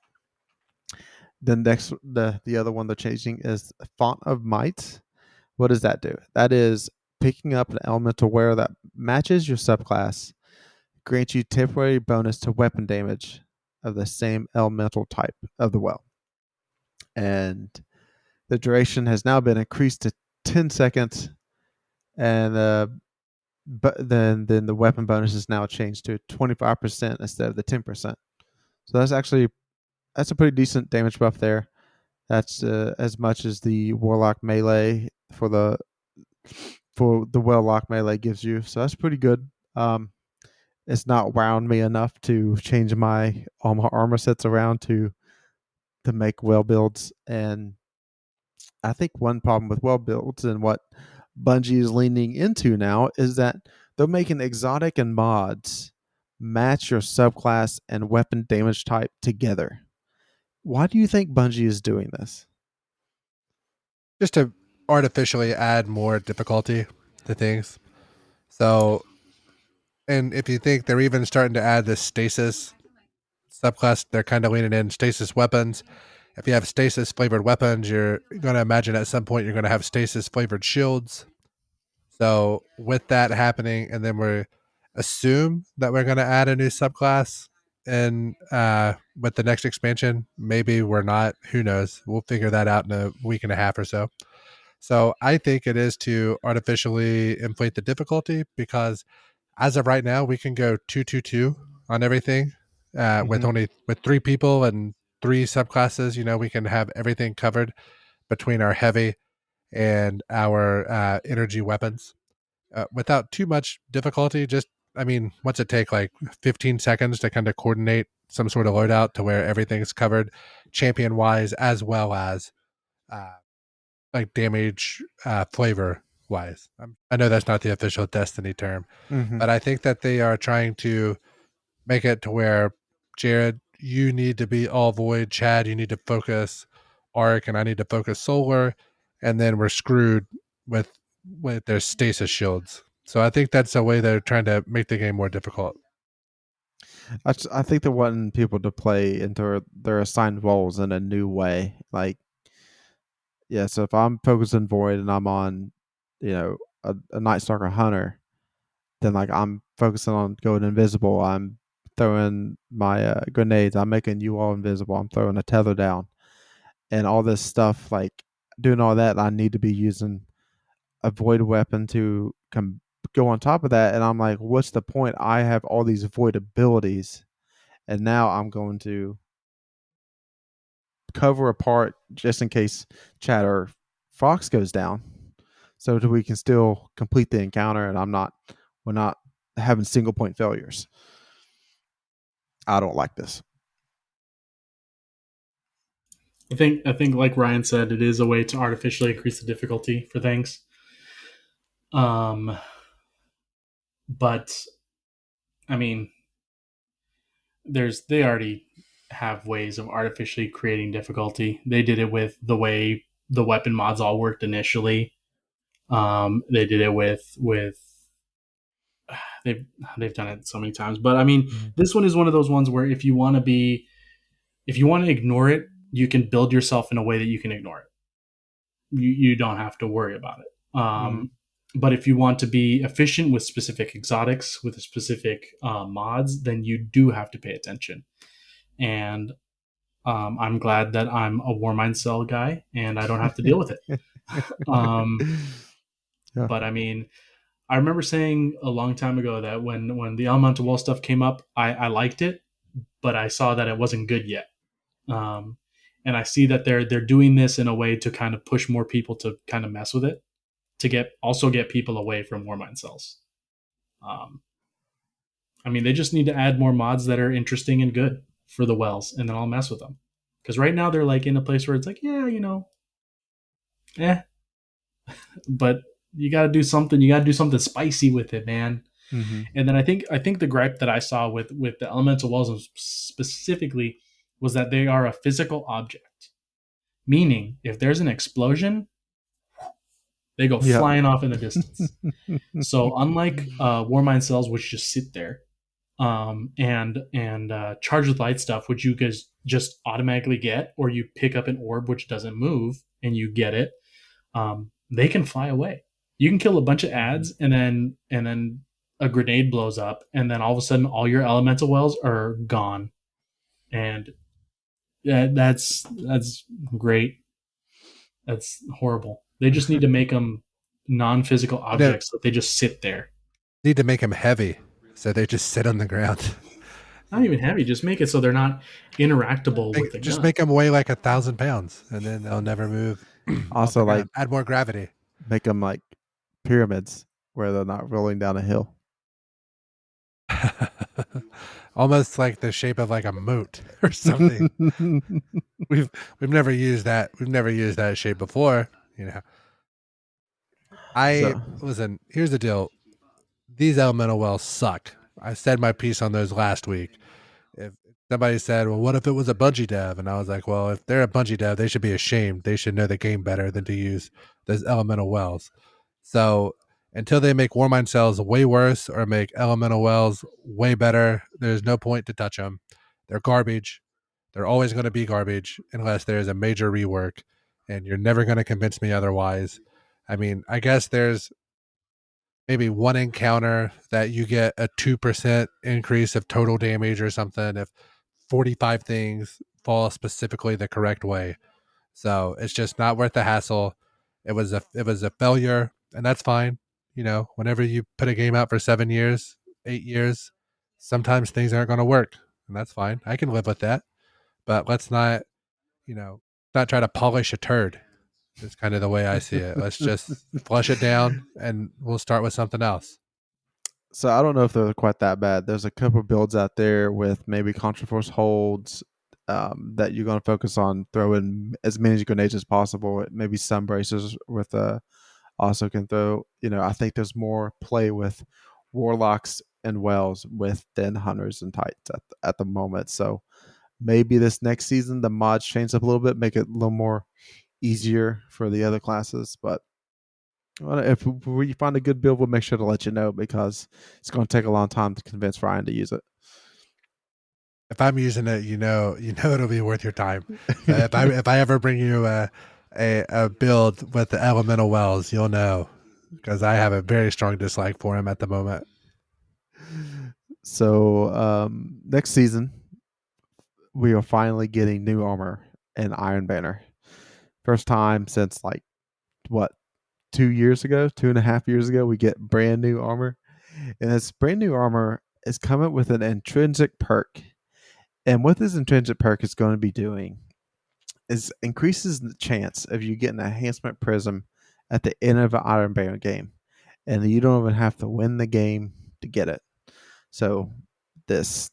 The next, the other one they're changing is Font of Might. What does that do? That is picking up an elemental wear that matches your subclass, grants you temporary bonus to weapon damage of the same elemental type of the well. And the duration has now been increased to 10 seconds, and but then the weapon bonus is now changed to 25% instead of the 10%. So that's a pretty decent damage buff there. That's as much as the Warlock melee for the Warlock melee gives you. So that's pretty good. It's not wound me enough to change all my armor sets around to make well builds. And I think one problem with well builds and what Bungie is leaning into now is that they're making exotic and mods match your subclass and weapon damage type together. Why do you think Bungie is doing this? Just to artificially add more difficulty to things. So, and if you think they're even starting to add this stasis subclass, they're kind of leaning in stasis weapons. If you have stasis flavored weapons, you're going to imagine at some point you're going to have stasis flavored shields. So with that happening, and then we assume that we're going to add a new subclass, and with the next expansion, maybe we're not. Who knows? We'll figure that out in a week and a half or so. So I think it is to artificially inflate the difficulty, because as of right now, we can go 2-2-2 on everything with 3 people and 3 subclasses. We can have everything covered between our heavy and our energy weapons without too much difficulty. What's it take, like 15 seconds to kind of coordinate some sort of loadout to where everything's covered champion wise, as well as like damage flavor wise. I know that's not the official Destiny term, but I think that they are trying to make it to where, Jared, you need to be all void, Chad, you need to focus arc, and I need to focus solar, and then we're screwed with their stasis shields. So I think that's a way they're trying to make the game more difficult. I think they're wanting people to play into their assigned roles in a new way. Like, yeah, so if I'm focusing void and I'm on, a Night Stalker hunter, then like I'm focusing on going invisible. I'm throwing my grenades. I'm making you all invisible. I'm throwing a tether down, and all this stuff. Like doing all that, I need to be using a void weapon to go on top of that. And I'm like, what's the point? I have all these void abilities, and now I'm going to cover a part just in case Chad or Fox goes down, so that we can still complete the encounter, and we're not having single point failures. I don't like this. I think like Ryan said, it is a way to artificially increase the difficulty for things. But I mean, they already have ways of artificially creating difficulty. They did it with the way the weapon mods all worked initially. They did it with they've done it so many times. But I mean, this one is one of those ones where if you want to ignore it, you can build yourself in a way that you can ignore it. You don't have to worry about it. But if you want to be efficient with specific exotics, with specific mods, then you do have to pay attention. And I'm glad that I'm a Warmind cell guy and I don't have to deal with it. Yeah. But I mean, I remember saying a long time ago that when the elemental wall stuff came up, I liked it, but I saw that it wasn't good yet. And I see that they're doing this in a way to kind of push more people to kind of mess with it, to get people away from Warmind cells. I mean, they just need to add more mods that are interesting and good for the wells, and then I'll mess with them. Because right now they're like in a place where it's like, yeah, eh. But you got to do something. You got to do something spicy with it, man. Mm-hmm. And then I think the gripe that I saw with the elemental wells specifically was that they are a physical object, meaning if there's an explosion, they go Yep. flying off in the distance. So unlike Warmind cells, which just sit there, and charged with light stuff, which you guys just automatically get, or you pick up an orb which doesn't move and you get it, they can fly away. You can kill a bunch of ads, and then a grenade blows up, and then all of a sudden all your elemental wells are gone. And that's great. That's horrible. They just need to make them non-physical objects that they just sit there. Need to make them heavy, so they just sit on the ground. Not even heavy. Just make it so they're not interactable with the just gun. make them weigh like 1,000 pounds, and then they'll never move. Also, like add more gravity. make them like pyramids where they're not rolling down a hill. Almost like the shape of like a moat or something. We've never used that. We've never used that shape before. Listen. Here's the deal. These elemental wells suck. I said my piece on those last week. If somebody said, "Well, what if it was a Bungie dev?" and I was like, "Well, if they're a Bungie dev, they should be ashamed. They should know the game better than to use those elemental wells." So until they make Warmind cells way worse or make elemental wells way better, there's no point to touch them. They're garbage. They're always going to be garbage unless there's a major rework, and you're never going to convince me otherwise. I mean, I guess there's maybe one encounter that you get a 2% increase of total damage or something if 45 things fall specifically the correct way. So it's just not worth the hassle. It was a failure, and that's fine. Whenever you put a game out for 7 years, 8 years, sometimes things aren't going to work, and that's fine. I can live with that. But let's not, not try to polish a turd. It's kind of the way I see it. Let's just flush it down, and we'll start with something else. So I don't know if they're quite that bad. There's a couple builds out there with maybe Contraforce holds that you're going to focus on throwing as many grenades as possible. Maybe some bracers with also can throw. I think there's more play with warlocks and wells with than hunters and tights at the moment. So maybe this next season the mods change up a little bit, make it a little more easier for the other classes. But if we find a good build, we'll make sure to let you know, because it's going to take a long time to convince Ryan to use it. If I'm using it, it'll be worth your time. If I ever bring you a build with the elemental wells, you'll know, because I have a very strong dislike for him at the moment. So next season, we are finally getting new armor and Iron Banner. First time since 2 years ago, 2.5 years ago, we get brand new armor. And this brand new armor is coming with an intrinsic perk. And what this intrinsic perk is going to be doing is increases the chance of you getting an enhancement prism at the end of an Iron Banner game. And you don't even have to win the game to get it. So this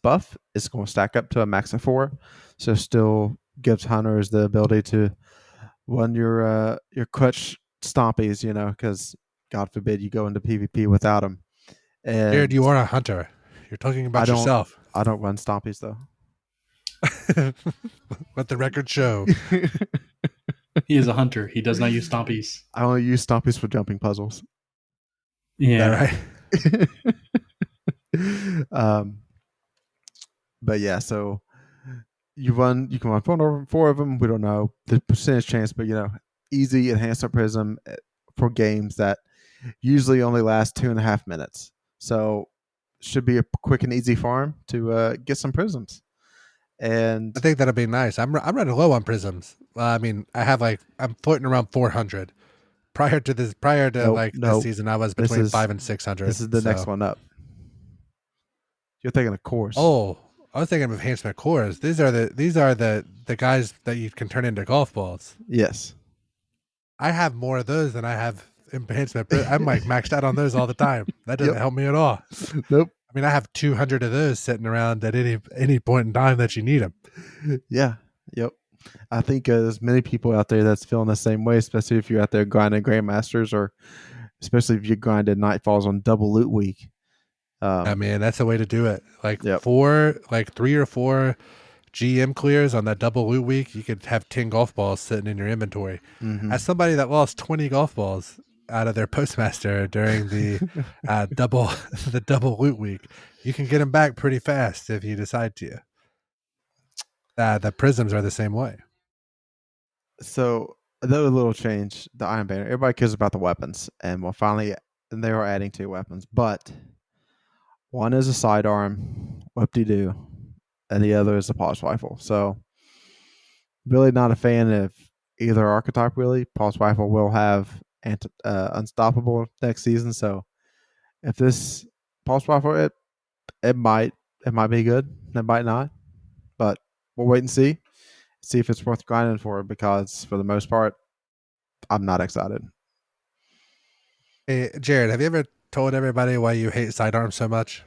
buff is going to stack up to a max of 4. So still gives hunters the ability to run your clutch stompies, because God forbid you go into PvP without them. And Jared, you are a hunter. You're talking about yourself. I don't run stompies though. Let the record show. He is a hunter. He does not use stompies. I only use stompies for jumping puzzles. Yeah. Right. But yeah, so you can run 4 of them. We don't know the percentage chance, but easy enhancement prism for games that usually only last 2.5 minutes. So should be a quick and easy farm to get some prisms. And I think that'll be nice. I'm running low on prisms. I mean, I'm floating around 400. Prior to this season, I was between 500 and 600. This is the next one up. You're thinking of cores. Oh, I was thinking of enhancement cores. These are the guys that you can turn into golf balls. Yes. I have more of those than I have enhancement. I'm maxed out on those all the time. That doesn't help me at all. Nope. I mean, I have 200 of those sitting around at any point in time that you need them. Yeah. Yep. I think there's many people out there that's feeling the same way, especially if you're out there grinding Grandmasters, or especially if you grinded Nightfalls on double loot week. I mean, that's the way to do it. Like Yep. 3 or 4 GM clears on that double loot week, you could have 10 golf balls sitting in your inventory. Mm-hmm. As somebody that lost 20 golf balls out of their postmaster during the double loot week, you can get them back pretty fast if you decide to. The prisms are the same way. So another little change, the Iron Banner. Everybody cares about the weapons, and they are adding 2 weapons, but one is a sidearm, whoop-de-doo, and the other is a pulse rifle. So really not a fan of either archetype. Really, pulse rifle will have unstoppable next season. So if this pulse rifle, it might be good, it might not, but we'll wait and see if it's worth grinding for, because for the most part, I'm not excited. Hey, Jared, have you ever told everybody why you hate sidearms so much?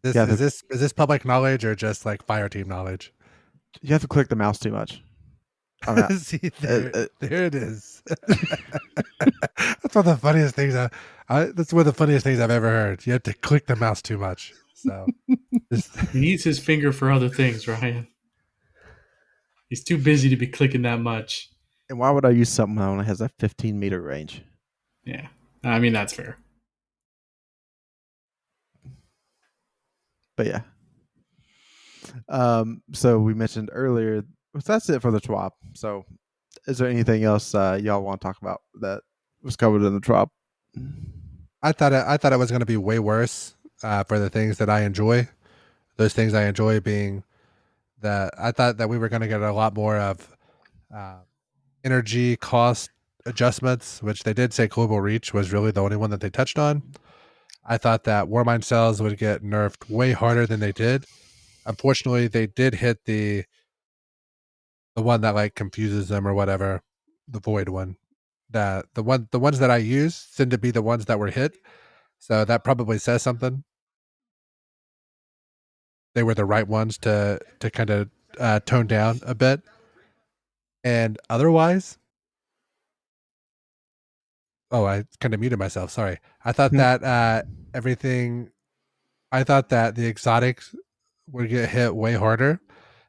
Is this public knowledge or just like fire team knowledge? You have to click the mouse too much. I mean, See, there it is. That's one of the funniest things. That's one of the funniest things I've ever heard. You have to click the mouse too much. So He needs his finger for other things, Ryan. He's too busy to be clicking that much. And why would I use something that only has a 15-meter range? Yeah, I mean, that's fair. But yeah. So we mentioned earlier, that's it for the TWAB. So is there anything else y'all want to talk about that was covered in the TWAB? I thought it was going to be way worse for the things that I enjoy. Those things I enjoy being that I thought that we were going to get a lot more of energy cost adjustments, which they did say global reach was really the only one that they touched on. I thought that Warmind cells would get nerfed way harder than they did. Unfortunately, they did hit the one that like confuses them or whatever, the void one. The ones that I use seem to be the ones that were hit. So that probably says something. They were the right ones to kind of tone down a bit. And otherwise, I kind of muted myself. Sorry. I thought that everything. I thought that the exotics would get hit way harder.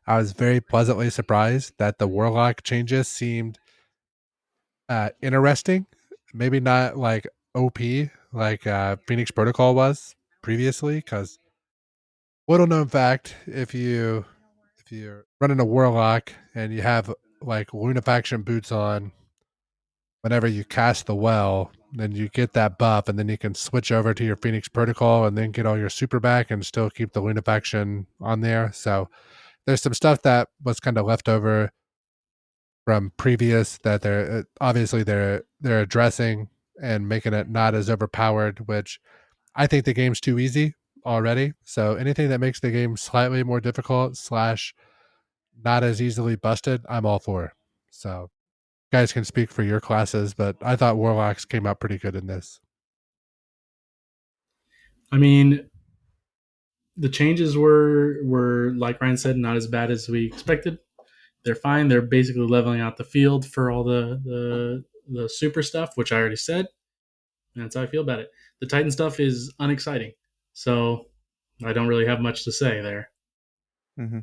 I was very pleasantly surprised that the warlock changes seemed interesting. Maybe not like OP like Phoenix Protocol was previously, because little known fact, if you're running a warlock and you have like Lunafaction boots on, whenever you cast the well, then you get that buff, and then you can switch over to your Phoenix Protocol and then get all your super back and still keep the Lunafaction on there. So there's some stuff that was kind of left over from previous that they're obviously they're addressing and making it not as overpowered, which I think the game's too easy already. So anything that makes the game slightly more difficult / not as easily busted, I'm all for. So guys can speak for your classes, but I thought Warlocks came out pretty good in this. I mean, the changes were like Ryan said, not as bad as we expected. They're fine. They're basically leveling out the field for all the super stuff, which I already said. And that's how I feel about it. The Titan stuff is unexciting, so I don't really have much to say there. Mm-hmm.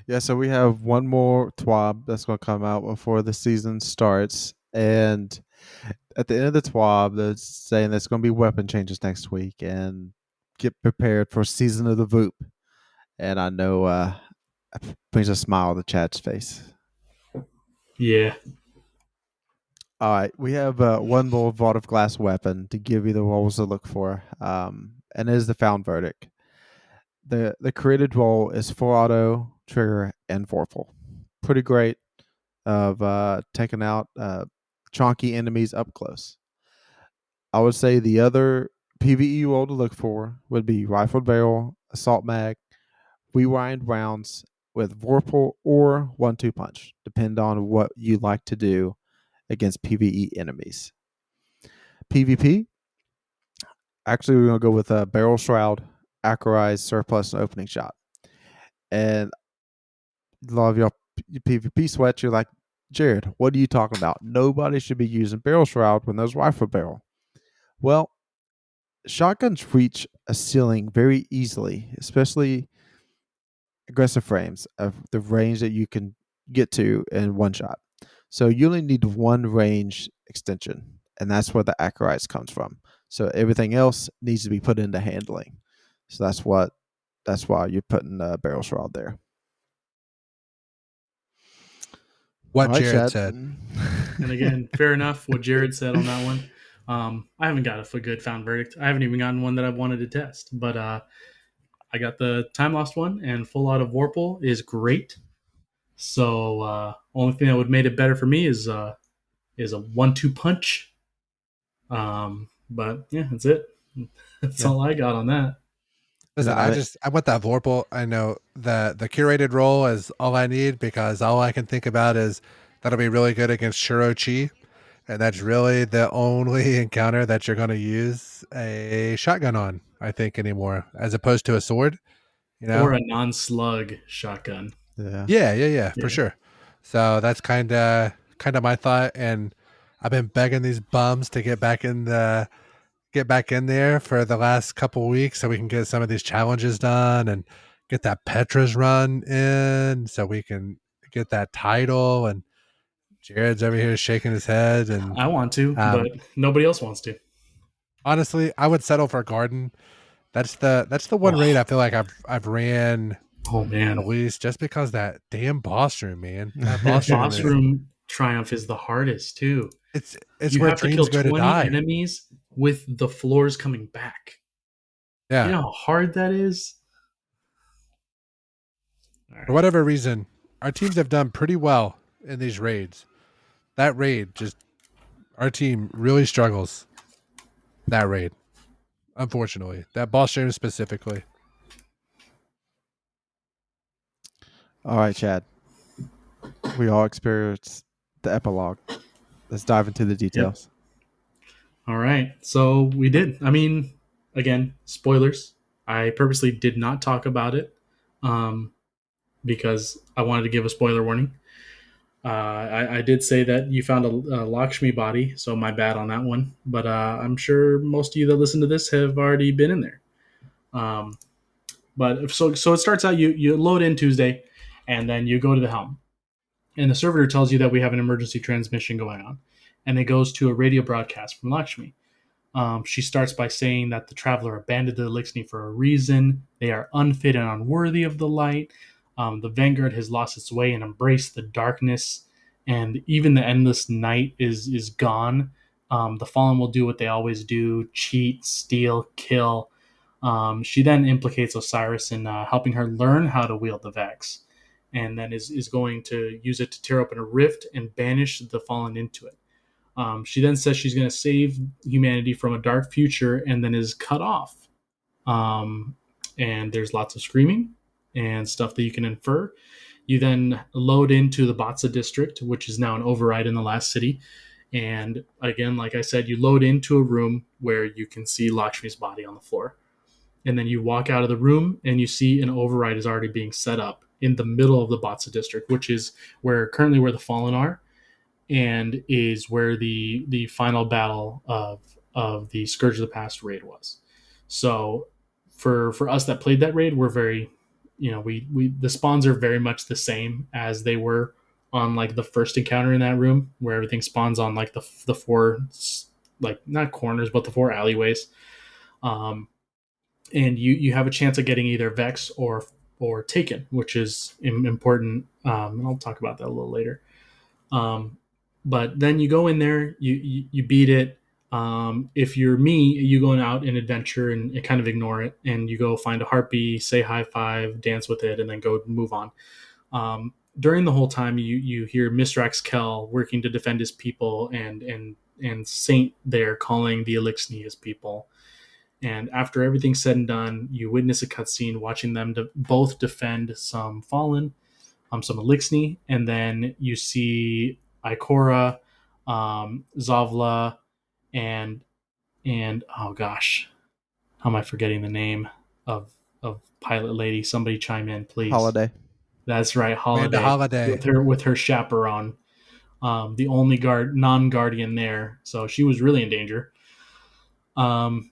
Yeah, so we have one more TWAB that's going to come out before the season starts, and at the end of the TWAB, they're saying there's going to be weapon changes next week, and get prepared for Season of the Voop. And I know it brings a smile to Chad's face. Yeah. All right, we have one more Vault of Glass weapon to give you the roles to look for, and it is the Found Verdict. The created role is 4 auto, trigger, and vorpal. Pretty great of taking out chonky enemies up close. I would say the other PvE role to look for would be Rifled Barrel, Assault Mag, Rewind rounds with vorpal or 1-2 punch, depend on what you like to do against PvE enemies. PvP, actually we're going to go with Barrel Shroud, Acherized, Surplus, and Opening Shot. And a lot of y'all PvP sweats, you're like, Jared, what are you talking about? Nobody should be using Barrel Shroud when there's Rifle Barrel. Well, shotguns reach a ceiling very easily, especially aggressive frames of the range that you can get to in one shot. So you only need one range extension, and that's where the Acarites comes from. So everything else needs to be put into handling. So that's why you're putting Barrel Shroud there. What All right, Jared Chad. said. And again, fair enough what Jared said on that one. I haven't got a good found verdict. I haven't even gotten one that I've wanted to test. But I got the time lost one, and full out of Warple is great. So only thing that would made it better for me is a 1-2 punch. But yeah, that's it. That's all I got on that. Listen, I want that Vorpal. I know the curated role is all I need because all I can think about is that'll be really good against Shirochi, and that's really the only encounter that you're going to use a shotgun on, I think, anymore, as opposed to a sword. You know, or a non-slug shotgun. Yeah, for sure. So that's kind of my thought, and I've been begging these bums to get back in there for the last couple weeks so we can get some of these challenges done and get that Petra's run in so we can get that title. And Jared's over here shaking his head. And I want to, but nobody else wants to. honestly, I would settle for Garden. That's the one raid I feel like I've ran Oh man, the least, just because that damn boss room, man. That that boss room boss room triumph is the hardest too. it's You where have to kill dreams go to 20 die. enemies with the floors coming back. Yeah. You know how hard that is? For whatever reason, our teams have done pretty well in these raids. That raid just our team really struggles. That raid, unfortunately, that boss stream specifically. All right, Chad. We all experienced the epilogue. Let's dive into the details. All right. So we did. I mean, again, spoilers. I purposely did not talk about it because I wanted to give a spoiler warning. I did say that you found a Lakshmi body, so my bad on that one. But I'm sure most of you that listen to this have already been in there. But so it starts out, you load in Tuesday, and then you go to the helm. And the servitor tells you that we have an emergency transmission going on. And it goes to a radio broadcast from Lakshmi. She starts by saying that the traveler abandoned the Elixni for a reason. They are unfit and unworthy of the light. The Vanguard has lost its way and embraced the darkness. And even the endless night is gone. The Fallen will do what they always do: cheat, steal, kill. She then implicates Osiris in helping her learn how to wield the Vex, and then is going to use it to tear open a rift and banish the Fallen into it. She then says she's going to save humanity from a dark future and then is cut off. And there's lots of screaming and stuff that you can infer. You then load into the Batsa district, which is now an override in the last city. And again, like I said, you load into a room where you can see Lakshmi's body on the floor. And then you walk out of the room and you see an override is already being set up in the middle of the Batsa district, which is currently where the Fallen are, and is where the final battle of the Scourge of the Past raid was. So for us that played that raid, we're very, we the spawns are very much the same as they were on like the first encounter in that room, where everything spawns on like the four, like not corners but the four alleyways. And you have a chance of getting either Vex or Taken, which is important. And I'll talk about that a little later. But then you go in there, you beat it. If you're me, you go out and adventure and kind of ignore it, and you go find a harpy, say high five, dance with it, and then go move on. During the whole time, you hear Mistrax Kel working to defend his people, and Saint there calling the Elixni his people. And after everything's said and done, you witness a cutscene watching them both defend some Fallen, some Elixni, and then you see Ikora, Zavla, and oh gosh, how am I forgetting the name? of Pilot Lady. Somebody chime in, please. Holiday. That's right, Amanda Holiday. Holiday. With her chaperone, the only non-guardian there. So she was really in danger. And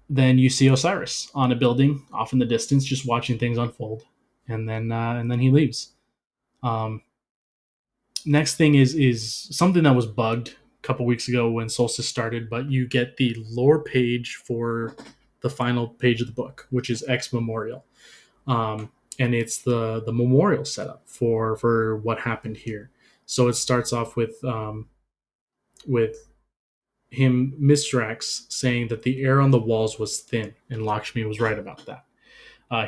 then you see Osiris on a building off in the distance, just watching things unfold, and then he leaves. Next thing is something that was bugged a couple weeks ago when Solstice started, but you get the lore page for the final page of the book, which is Ex Memorial, and it's the memorial setup for what happened here. So it starts off with him, Mistrax, saying that the air on the walls was thin, and Lakshmi was right about that.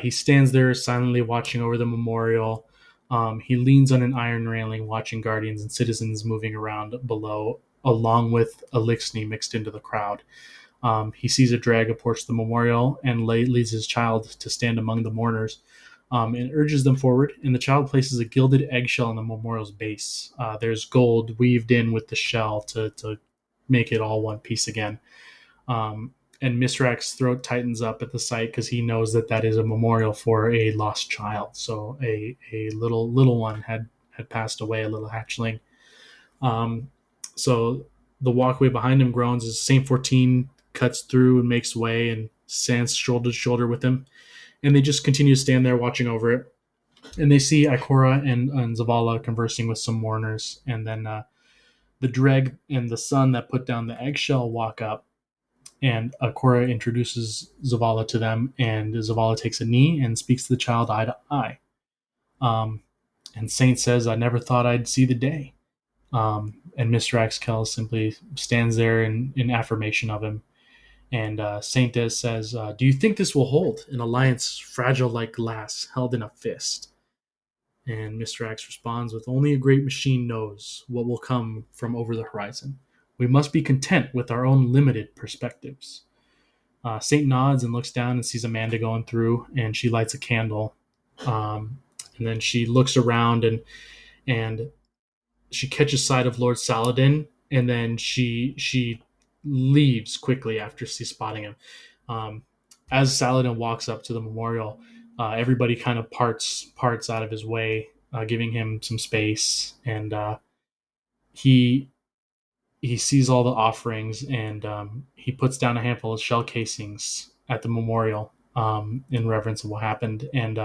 He stands there silently watching over the memorial. He leans on an iron railing, watching guardians and citizens moving around below, along with Elixni mixed into the crowd. He sees a drag approach the memorial and leads his child to stand among the mourners, and urges them forward. And the child places a gilded eggshell on the memorial's base. There's gold weaved in with the shell to make it all one piece again. And Misrak's throat tightens up at the sight because he knows that is a memorial for a lost child. So a little one had passed away, a little hatchling. So the walkway behind him groans as Saint 14 cuts through and makes way and stands shoulder to shoulder with him. And they just continue to stand there watching over it. And they see Ikora and Zavala conversing with some mourners. And then the Dreg and the son that put down the eggshell walk up, and Ikora introduces Zavala to them, and Zavala takes a knee and speaks to the child eye to eye. And Saint says, "I never thought I'd see the day." And Mr. Axkel simply stands there in affirmation of him. And Saint Des says, "Do you think this will hold? An alliance fragile like glass, held in a fist?" And Mr. X responds with, "Only a great machine knows what will come from over the horizon. We must be content with our own limited perspectives." Saint nods and looks down and sees Amanda going through, and she lights a candle. And then she looks around and she catches sight of Lord Saladin, and then she leaves quickly after spotting him. As Saladin walks up to the memorial, everybody kind of parts out of his way, giving him some space, and he sees all the offerings, and he puts down a handful of shell casings at the memorial in reverence of what happened, and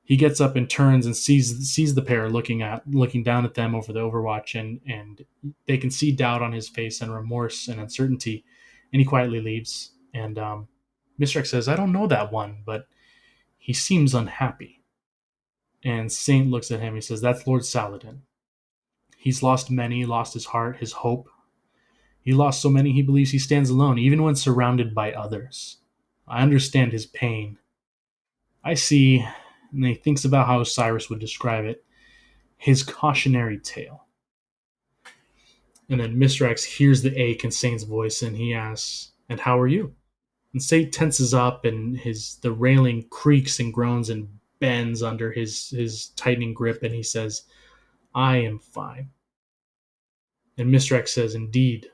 he gets up and turns and sees the pair looking down at them over the Overwatch, and they can see doubt on his face and remorse and uncertainty, and he quietly leaves. And Mr. X says, "I don't know that one, but he seems unhappy." And Saint looks at him. He says, "That's Lord Saladin. He's lost many, lost his heart, his hope. He lost so many he believes he stands alone, even when surrounded by others. I understand his pain. I see," and he thinks about how Cyrus would describe it, "his cautionary tale." And then Mr. X hears the ache in Saint's voice, and he asks, "And how are you?" And Saint tenses up, and the railing creaks and groans and bends under his tightening grip, and he says, "I am fine." And Mr. X says, "Indeed,"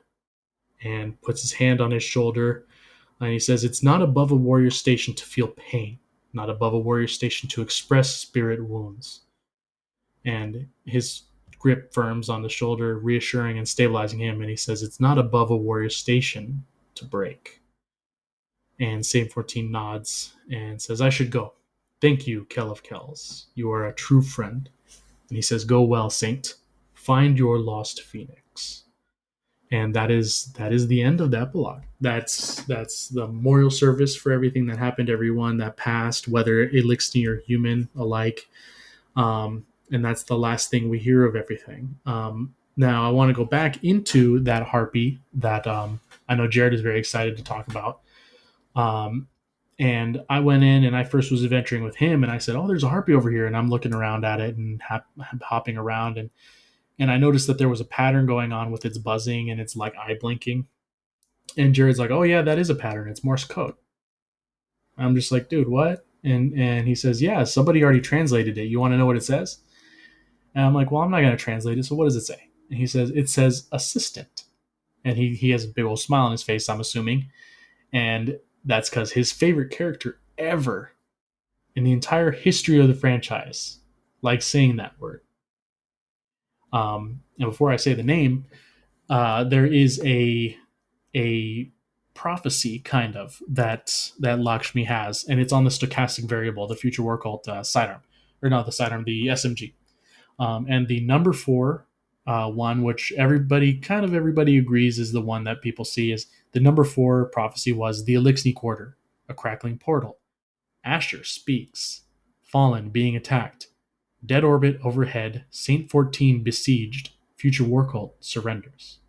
and puts his hand on his shoulder, and he says, "It's not above a warrior's station to feel pain, not above a warrior's station to express spirit wounds." And his grip firms on the shoulder, reassuring and stabilizing him, and he says, "It's not above a warrior's station to break." And Saint 14 nods and says, "I should go. Thank you, Kell of Kells. You are a true friend." And he says, "Go well, Saint. Find your lost phoenix." And that is the end of the epilogue. That's the memorial service for everything that happened to everyone that passed, whether Elixni or human alike. And that's the last thing we hear of everything. Now, I want to go back into that harpy that I know Jared is very excited to talk about. And I went in and I first was adventuring with him, and I said, "Oh, there's a harpy over here." And I'm looking around at it and hopping around, and I noticed that there was a pattern going on with its buzzing and its like eye blinking. And Jared's like, "Oh yeah, that is a pattern. It's Morse code." I'm just like, "Dude, what?" And he says, "Yeah, somebody already translated it. You want to know what it says?" And I'm like, "Well, I'm not going to translate it. So what does it say?" And he says, "It says assistant." And he has a big old smile on his face, I'm assuming. And That's because his favorite character ever in the entire history of the franchise likes saying that word. And before I say the name, there is a prophecy kind of that Lakshmi has, and it's on the stochastic variable, the future war cult sidearm, or not the sidearm, the SMG, and the number 4 one, which everybody agrees is the one that people see, is the number 4 prophecy was the Elixni Quarter, a crackling portal. Asher speaks. Fallen being attacked. Dead orbit overhead. Saint 14 besieged. Future war cult surrenders.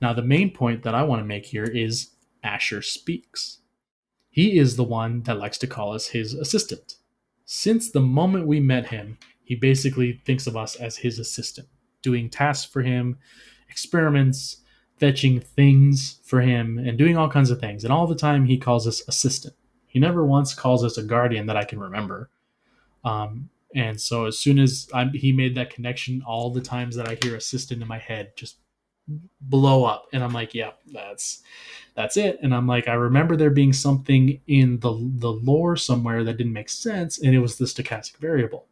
Now, the main point that I want to make here is Asher speaks. He is the one that likes to call us his assistant. Since the moment we met him, he basically thinks of us as his assistant, doing tasks for him, experiments, fetching things for him, and doing all kinds of things. And all the time he calls us assistant. He never once calls us a guardian that I can remember. And so as soon as he made that connection, all the times that I hear assistant in my head just blow up, and I'm like, yeah, that's it. And I'm like, I remember there being something in the lore somewhere that didn't make sense, and it was the stochastic variable.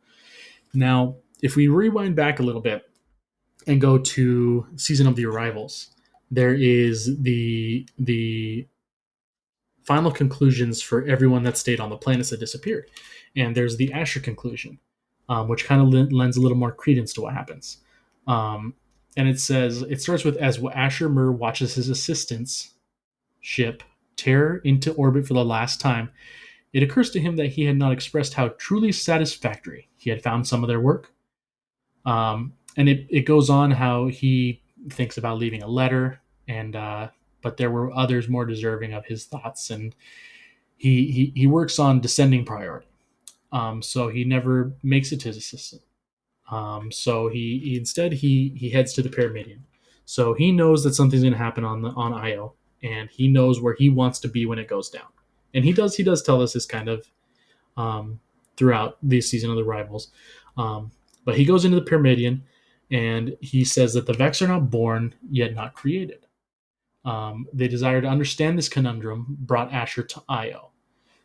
Now, if we rewind back a little bit and go to Season of the Arrivals, there is the final conclusions for everyone that stayed on the planets that disappeared, and there's the Asher conclusion, which kind of lends a little more credence to what happens. And it starts with, as Asher Mur watches his assistant's ship tear into orbit for the last time, it occurs to him that he had not expressed how truly satisfactory he had found some of their work. And it goes on how he thinks about leaving a letter, and but there were others more deserving of his thoughts, and he works on descending priority. So he never makes it to his assistant. So he instead heads to the Pyramidion. So he knows that something's going to happen on Io, and he knows where he wants to be when it goes down. And he does tell us this kind of throughout this Season of the Rivals. But he goes into the Pyramidion, and he says that the Vex are not born, yet not created. They desire to understand this conundrum brought Asher to Io.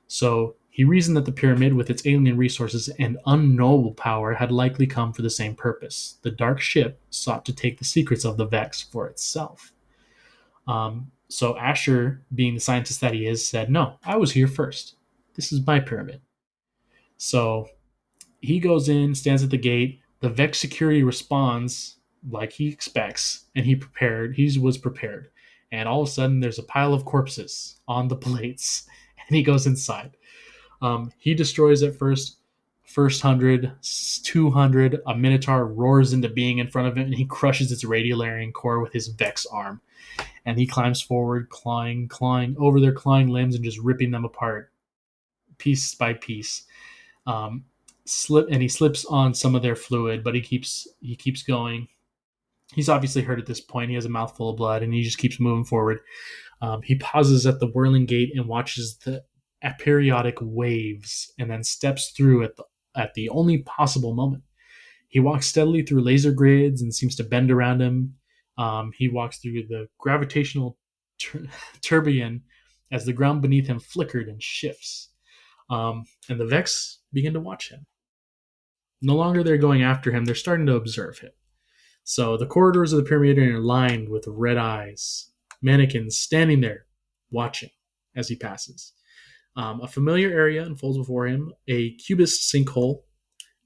So he reasoned that the pyramid, with its alien resources and unknowable power, had likely come for the same purpose. The dark ship sought to take the secrets of the Vex for itself. So Asher, being the scientist that he is, said, no, I was here first. This is my pyramid. So he goes in, stands at the gate. The Vex security responds like he expects, and he was prepared. And all of a sudden, there's a pile of corpses on the plates, and he goes inside. He destroys at first 100, 200. A Minotaur roars into being in front of him, and he crushes its radiolarian core with his Vex arm. And he climbs forward, clawing over their clawing limbs and just ripping them apart, piece by piece. He slips on some of their fluid, but he keeps going. He's obviously hurt at this point. He has a mouthful of blood, and he just keeps moving forward. He pauses at the whirling gate and watches the aperiodic waves, and then steps through at the only possible moment. He walks steadily through laser grids and seems to bend around him. He walks through the gravitational tourbillon as the ground beneath him flickered and shifts. And the Vex begin to watch him. No longer they're going after him, they're starting to observe him. So the corridors of the pyramid are lined with red eyes, mannequins standing there watching as he passes. A familiar area unfolds before him, a cubist sinkhole,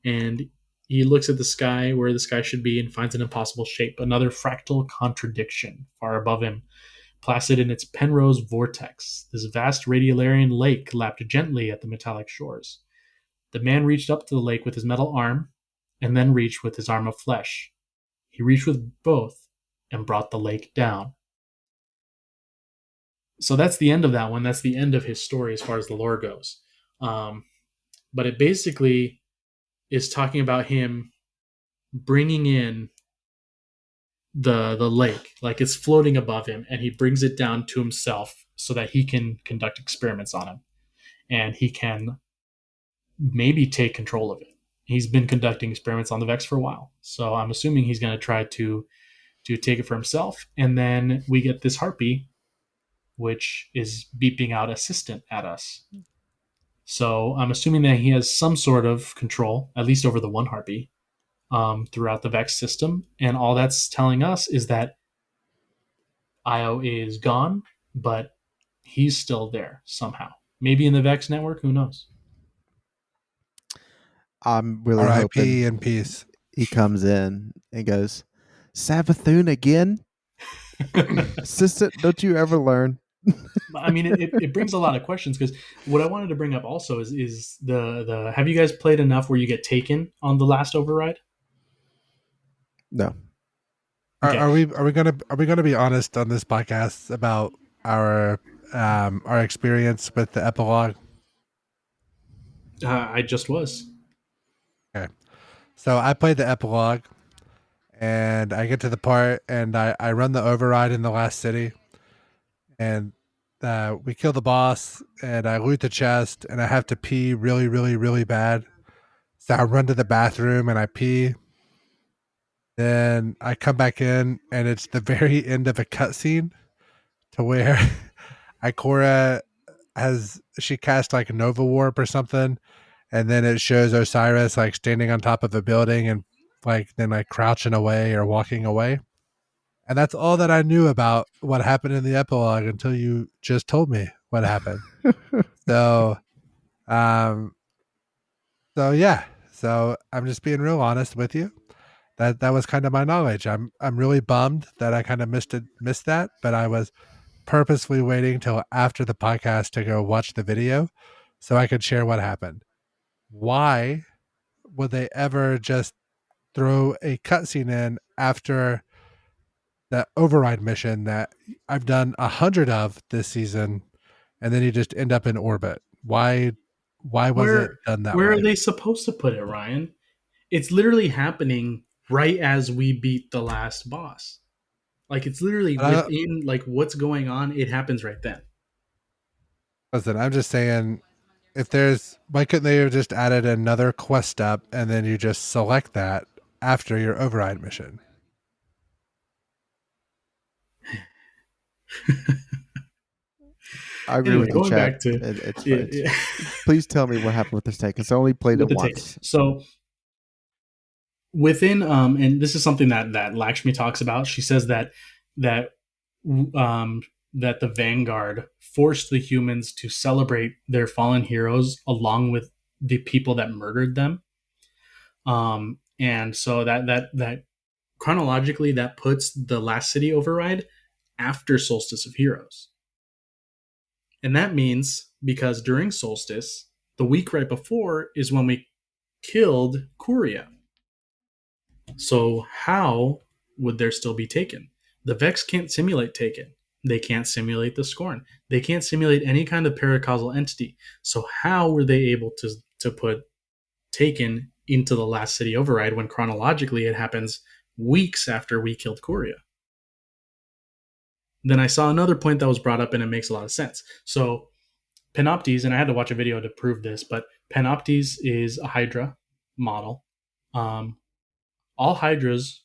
and he looks at the sky where the sky should be and finds an impossible shape, another fractal contradiction far above him, placid in its Penrose vortex. This vast radiolarian lake lapped gently at the metallic shores. The man reached up to the lake with his metal arm, and then reached with his arm of flesh. He reached with both and brought the lake down. So that's the end of that one. That's the end of his story as far as the lore goes. But it basically is talking about him bringing in the lake, like it's floating above him, and he brings it down to himself so that he can conduct experiments on him, and he can maybe take control of it. He's been conducting experiments on the Vex for a while, so I'm assuming he's going to try to take it for himself. And then we get this harpy which is beeping out assistant at us. So I'm assuming that he has some sort of control, at least over the one harpy, throughout the Vex system. And all that's telling us is that Io is gone, but he's still there somehow. Maybe in the Vex network, who knows? I'm really R.I.P. hoping in peace. he comes in and goes, Savathun again? Assistant, don't you ever learn? I mean, it brings a lot of questions because what I wanted to bring up also is the have you guys played enough where you get taken on the last override? No. Okay. Are we gonna be honest on this podcast about our experience with the epilogue? I just was. Okay, so I played the epilogue, and I get to the part, and I run the override in the last city, and we kill the boss, and I loot the chest, and I have to pee really, really, really bad. So I run to the bathroom and I pee. Then I come back in, and it's the very end of a cutscene to where Ikora she cast like Nova Warp or something, and then it shows Osiris like standing on top of a building and then crouching away or walking away. And that's all that I knew about what happened in the epilogue until you just told me what happened. So, um, yeah. So I'm just being real honest with you. That was kind of my knowledge. I'm really bummed that I kind of missed that, but I was purposefully waiting till after the podcast to go watch the video so I could share what happened. Why would they ever just throw a cutscene in after that override mission that I've done 100 of this season, and then you just end up in orbit? Why was it done that Where way? are they supposed to put it, Ryan? It's literally happening right as we beat the last boss. Like it's literally within like what's going on. It happens right then. Listen, I'm just saying, why couldn't they have just added another quest up and then you just select that after your override mission? I agree Anyway, with you, going Chad. back to Please tell me what happened with this take, because I only played it once. So within and this is something that Lakshmi talks about. She says that um that the Vanguard forced the humans to celebrate their fallen heroes along with the people that murdered them. And so that chronologically that puts the last city override after Solstice of Heroes. And that means because during Solstice, the week right before is when we killed Kuria. So how would there still be Taken? The Vex can't simulate Taken. They can't simulate the Scorn. They can't simulate any kind of paracausal entity. So how were they able to put Taken into the last city override when chronologically it happens weeks after we killed Kuria? Then I saw another point that was brought up, and it makes a lot of sense. So Panoptes, and I had to watch a video to prove this, but Panoptes is a Hydra model. All Hydras,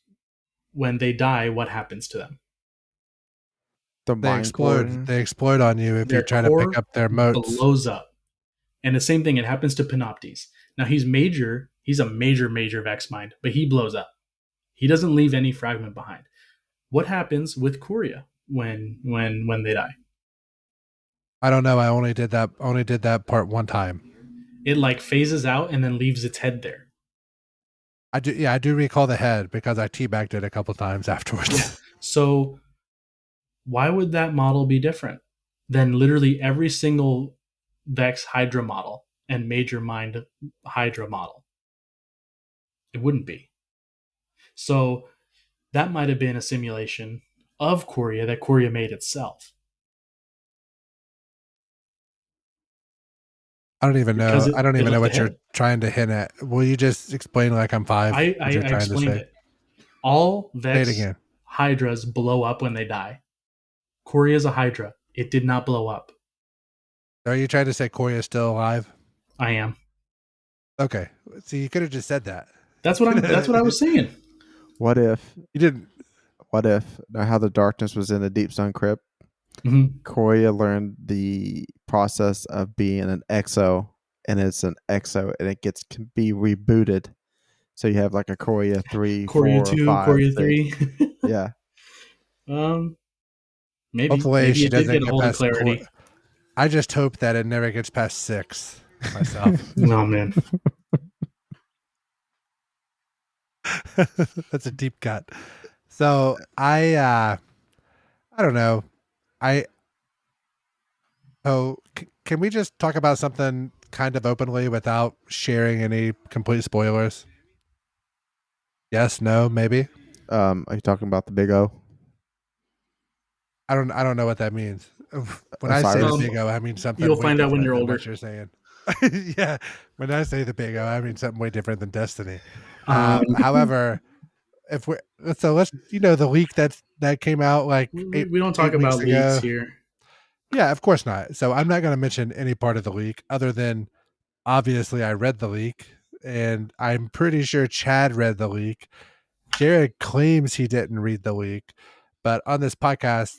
when they die, what happens to them? They explode. They explode on you if you try to pick up their motes. Blows up. And the same thing, it happens to Panoptes. Now he's major. He's a major Vex mind, but he blows up. He doesn't leave any fragment behind. What happens with Kuria when they die? I don't know. I only did that part one time. It like phases out and then leaves its head there. I do recall the head because I teabagged it a couple times afterwards. Yeah. So why would that model be different than literally every single Vex Hydra model and major mind Hydra model? It wouldn't be. So that might have been a simulation of Kuria that Kuria made itself. I don't even know. I don't even know what you're trying to hint at. Will you just explain like I'm five? I explained it. All Vex Hydras blow up when they die. Kuria is a Hydra. It did not blow up. Are you trying to say Kuria is still alive? I am. Okay. See, you could have just said that. That's what I was saying. What if you didn't? What if how the darkness was in the Deep Sun Crypt? Mhm. Korea learned the process of being an EXO, and it's an EXO, and can be rebooted. So you have like a Korea 3, Korea 4, 2, 5, Korea 6. 3. Yeah. um, maybe. Hopefully, Maybe she it did doesn't get a get hold of past. clarity. I just hope that it never gets past 6 myself. Oh, man. That's a deep cut. So I don't know. I can we just talk about something kind of openly without sharing any complete spoilers? Yes, no, maybe. Are you talking about the Big O? I don't know what that means. When I say the Osiris? big O, I mean something You'll way find out when different you're than older. what you're saying. Yeah, when I say the big O, I mean something way different than Destiny. Um, However, if we let's the leak that came out like we don't talk eight weeks about leaks ago. here. Yeah, of course not. So I'm not going to mention any part of the leak other than obviously I read the leak, and I'm pretty sure Chad read the leak. Jared claims he didn't read the leak, but on this podcast,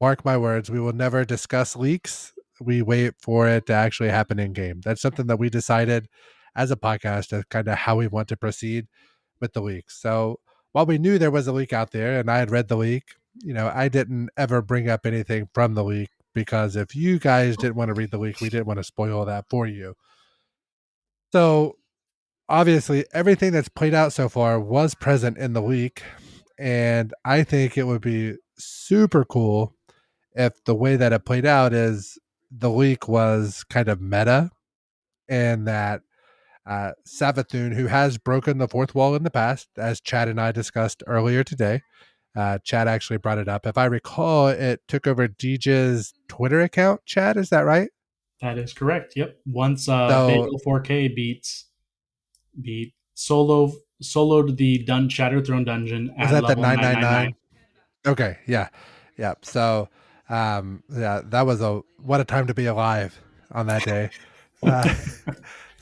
mark my words, we will never discuss leaks. We wait for it to actually happen in game. That's something that we decided as a podcast of kind of how we want to proceed with the leaks. So while we knew there was a leak out there and I had read the leak, I didn't ever bring up anything from the leak because if you guys didn't want to read the leak, we didn't want to spoil that for you. So obviously, everything that's played out so far was present in the leak. And I think it would be super cool if the way that it played out is the leak was kind of meta and that Savathun, who has broken the fourth wall in the past, as Chad and I discussed earlier today, Chad actually brought it up. If I recall, it took over Deej's Twitter account. Chad, is that right? That is correct. Yep. Once So Bagel 4K beat soloed the Shattered Throne dungeon was at that the level 999? 999. Okay, yeah, yeah. So, yeah, that was what a time to be alive on that day. Uh,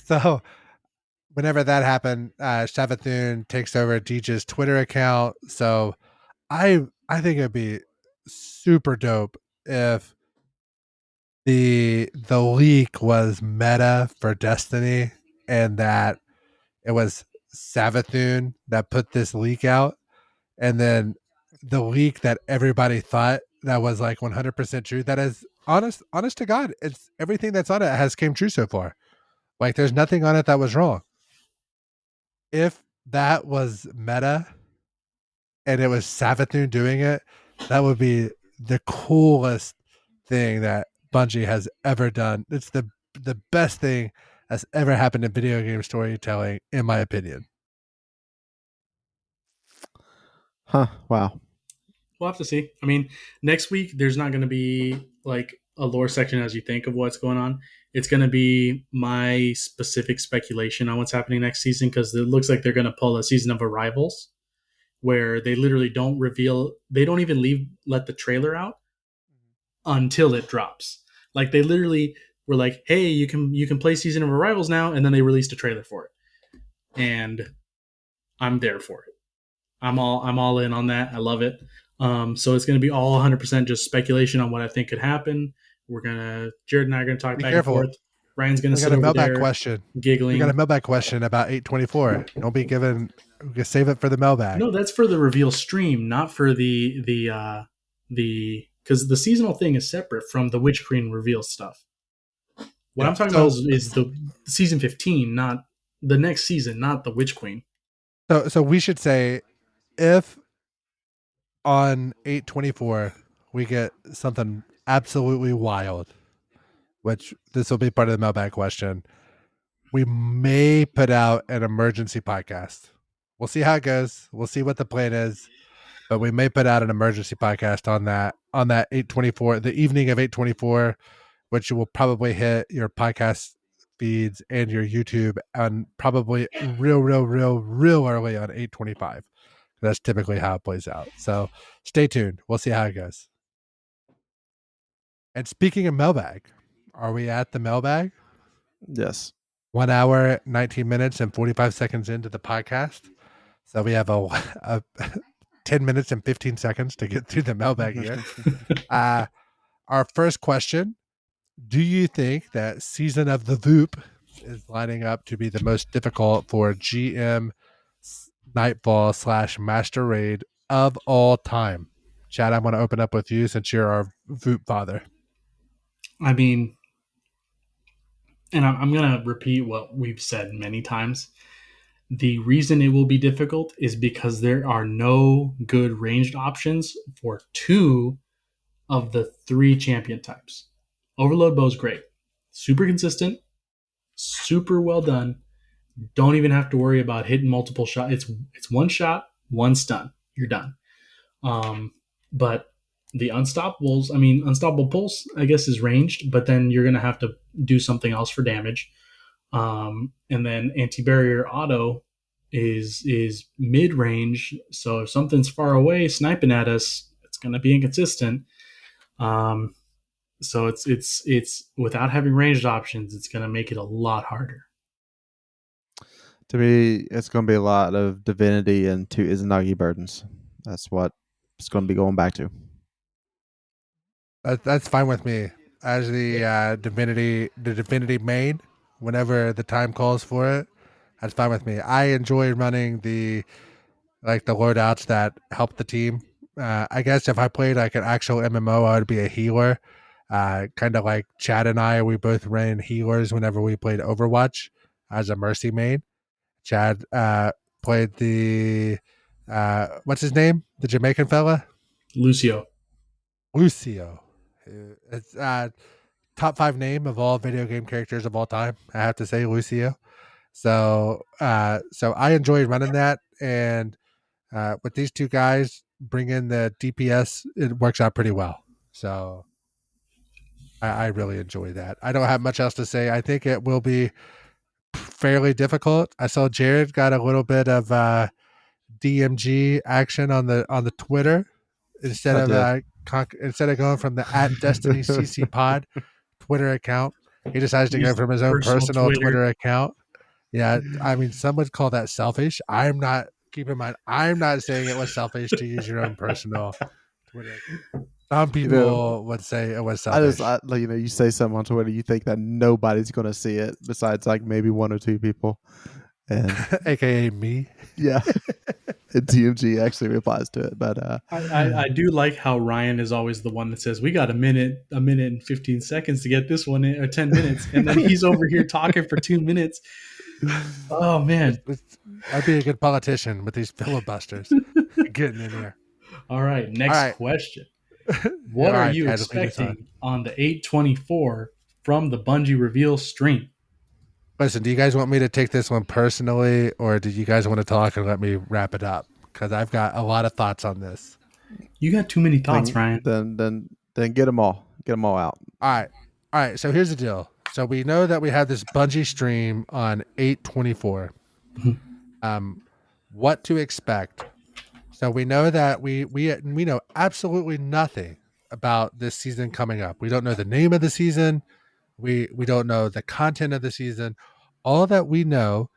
so whenever that happened, Savathun takes over Deej's Twitter account. So I think it'd be super dope if the leak was meta for Destiny and that it was Savathun that put this leak out, and then the leak that everybody thought that was like 100% true, that is honest to God, it's everything that's on it has came true so far. Like there's nothing on it that was wrong. If that was meta and it was Savathun doing it, that would be the coolest thing that Bungie has ever done. It's the best thing that's ever happened in video game storytelling, in my opinion. Huh. Wow. We'll have to see. I mean, next week there's not going to be like a lore section as you think of what's going on. It's going to be my specific speculation on what's happening next season because it looks like they're going to pull a season of Arrivals where they literally don't reveal, they don't even let the trailer out until it drops. Like they literally were like, "Hey, you can play Season of Arrivals now," and then they released a trailer for it, and I'm there for it. I'm all in on that. I love it. So it's going to be all 100% just speculation on what I think could happen. Jared and I are going to talk Be back and careful. forth. Ryan's going to We got sit a over mailbag there question. We got a giggling. mailbag question about 824. Don't be giving. We can save it for the mailbag. No, that's for the reveal stream, not for the because the seasonal thing is separate from the Witch Queen reveal stuff. What Yeah. I'm talking about is the season 15, not the next season, not the Witch Queen. So we should say if on 824 we get something absolutely wild, which this will be part of the mailbag question, we may put out an emergency podcast. We'll see how it goes. We'll see what the plan is, but we may put out an emergency podcast on that 824, the evening of 824, which will probably hit your podcast feeds and your YouTube on probably real early on 825. That's typically how it plays out. So stay tuned. We'll see how it goes. And speaking of mailbag, are we at the mailbag? Yes. 1 hour, 19 minutes, and 45 seconds into the podcast. So we have a 10 minutes and 15 seconds to get through the mailbag here. Our first question: do you think that Season of the Voop is lining up to be the most difficult for GM Nightfall / Master Raid of all time? Chad, I'm going to open up with you since you're our Voop father. I mean, and I'm going to repeat what we've said many times. The reason it will be difficult is because there are no good ranged options for 2 of the 3 champion types. Overload Bow's great. Super consistent, super well done. Don't even have to worry about hitting multiple shots. It's one shot, one stun. You're done. But the Unstoppable Pulse, I guess, is ranged, but then you're going to have to do something else for damage. And then Anti-Barrier Auto is mid-range, so if something's far away sniping at us, it's going to be inconsistent. So it's without having ranged options, it's going to make it a lot harder. To me, it's going to be a lot of Divinity and 2 Izanagi burdens. That's what it's going to be going back to. That's fine with me. As the Divinity main, whenever the time calls for it, that's fine with me. I enjoy running the loadouts that help the team. I guess if I played like an actual MMO, I would be a healer. Kind of like Chad and I, we both ran healers whenever we played Overwatch as a Mercy main. Chad played the what's his name? The Jamaican fella? Lucio. It's top 5 name of all video game characters of all time. I have to say Lucio. So I enjoyed running that, and with these 2 guys bring in the DPS, it works out pretty well. So I really enjoy that. I don't have much else to say. I think it will be fairly difficult. I saw Jared got a little bit of DMG action on the Twitter instead of going from the @DestinyCC Pod Twitter account. He decides to go from his own personal Twitter account. Yeah, I mean, some would call that selfish. I'm not. Keep in mind, I'm not saying it was selfish to use your own personal Twitter. Some people would say it was selfish. You say something on Twitter, you think that nobody's going to see it besides like maybe 1 or 2 people, and AKA me. Yeah, and DMG actually replies to it. But I do like how Ryan is always the one that says we got a minute and 15 seconds to get this one in, or 10 minutes, and then he's over here talking for 2 minutes. Oh man, I'd be a good politician with these filibusters getting in here. All right, next question. What are you expecting on the 8/24 from the Bungie reveal stream? Listen, do you guys want me to take this one personally, or do you guys want to talk and let me wrap it up? Because I've got a lot of thoughts on this. You got too many thoughts, Ryan. Then get them all. Get them all out. All right. So here's the deal. So we know that we have this Bungie stream on 8/24. What to expect? So we know that we know absolutely nothing about this season coming up. We don't know the name of the season. We don't know the content of the season. All that we know,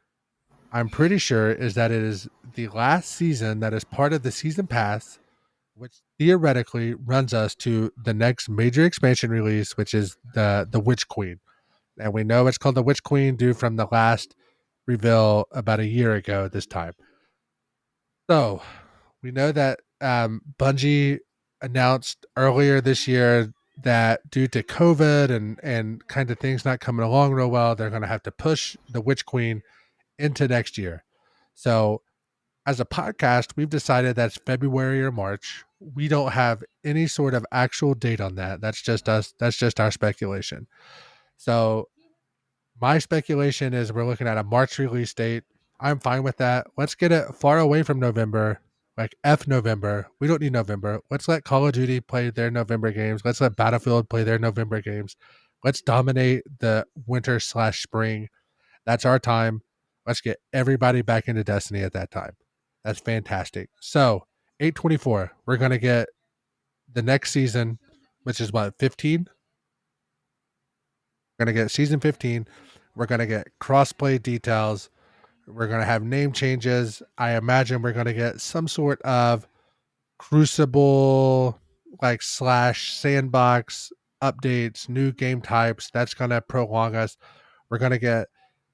I'm pretty sure, is that it is the last season that is part of the season pass, which theoretically runs us to the next major expansion release, which is the Witch Queen. And we know it's called the Witch Queen due from the last reveal about a year ago this time. So we know that Bungie announced earlier this year that due to COVID and kind of things not coming along real well, they're going to have to push the Witch Queen into next year. So as a podcast, we've decided that's February or March. We don't have any sort of actual date on that. That's just us. That's just our speculation. So my speculation is we're looking at a March release date. I'm fine with that. Let's get it far away from November, like November. We don't need November. Let's let Call of Duty play their November games. Let's let Battlefield play their November games. Let's dominate the winter / spring. That's our time. Let's get everybody back into Destiny at that time. That's fantastic. So 8/24, we're going to get the next season, which is what, 15? We're going to get season 15. We're going to get crossplay details. We're going to have name changes. I imagine we're going to get some sort of Crucible like slash sandbox updates, new game types. That's going to prolong us. We're going to get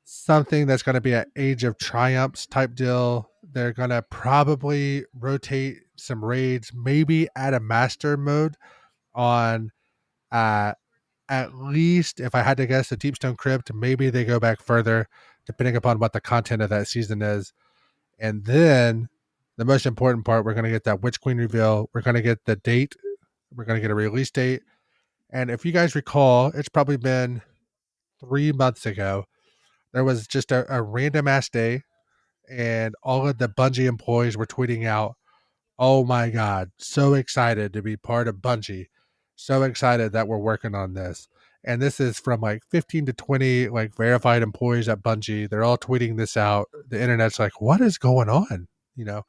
something that's going to be an Age of Triumphs type deal. They're going to probably rotate some raids, maybe add a master mode on at least, if I had to guess, the Deepstone Crypt. Maybe they go back further, depending upon what the content of that season is. And then the most important part, we're going to get that Witch Queen reveal. We're going to get the date. We're going to get a release date. And if you guys recall, it's probably been 3 months ago. There was just a random ass day, and all of the Bungie employees were tweeting out, "Oh my God, so excited to be part of Bungie. So excited that we're working on this." And this is from like 15 to 20 like verified employees at Bungie. They're all tweeting this out. The internet's like, what is going on? You know,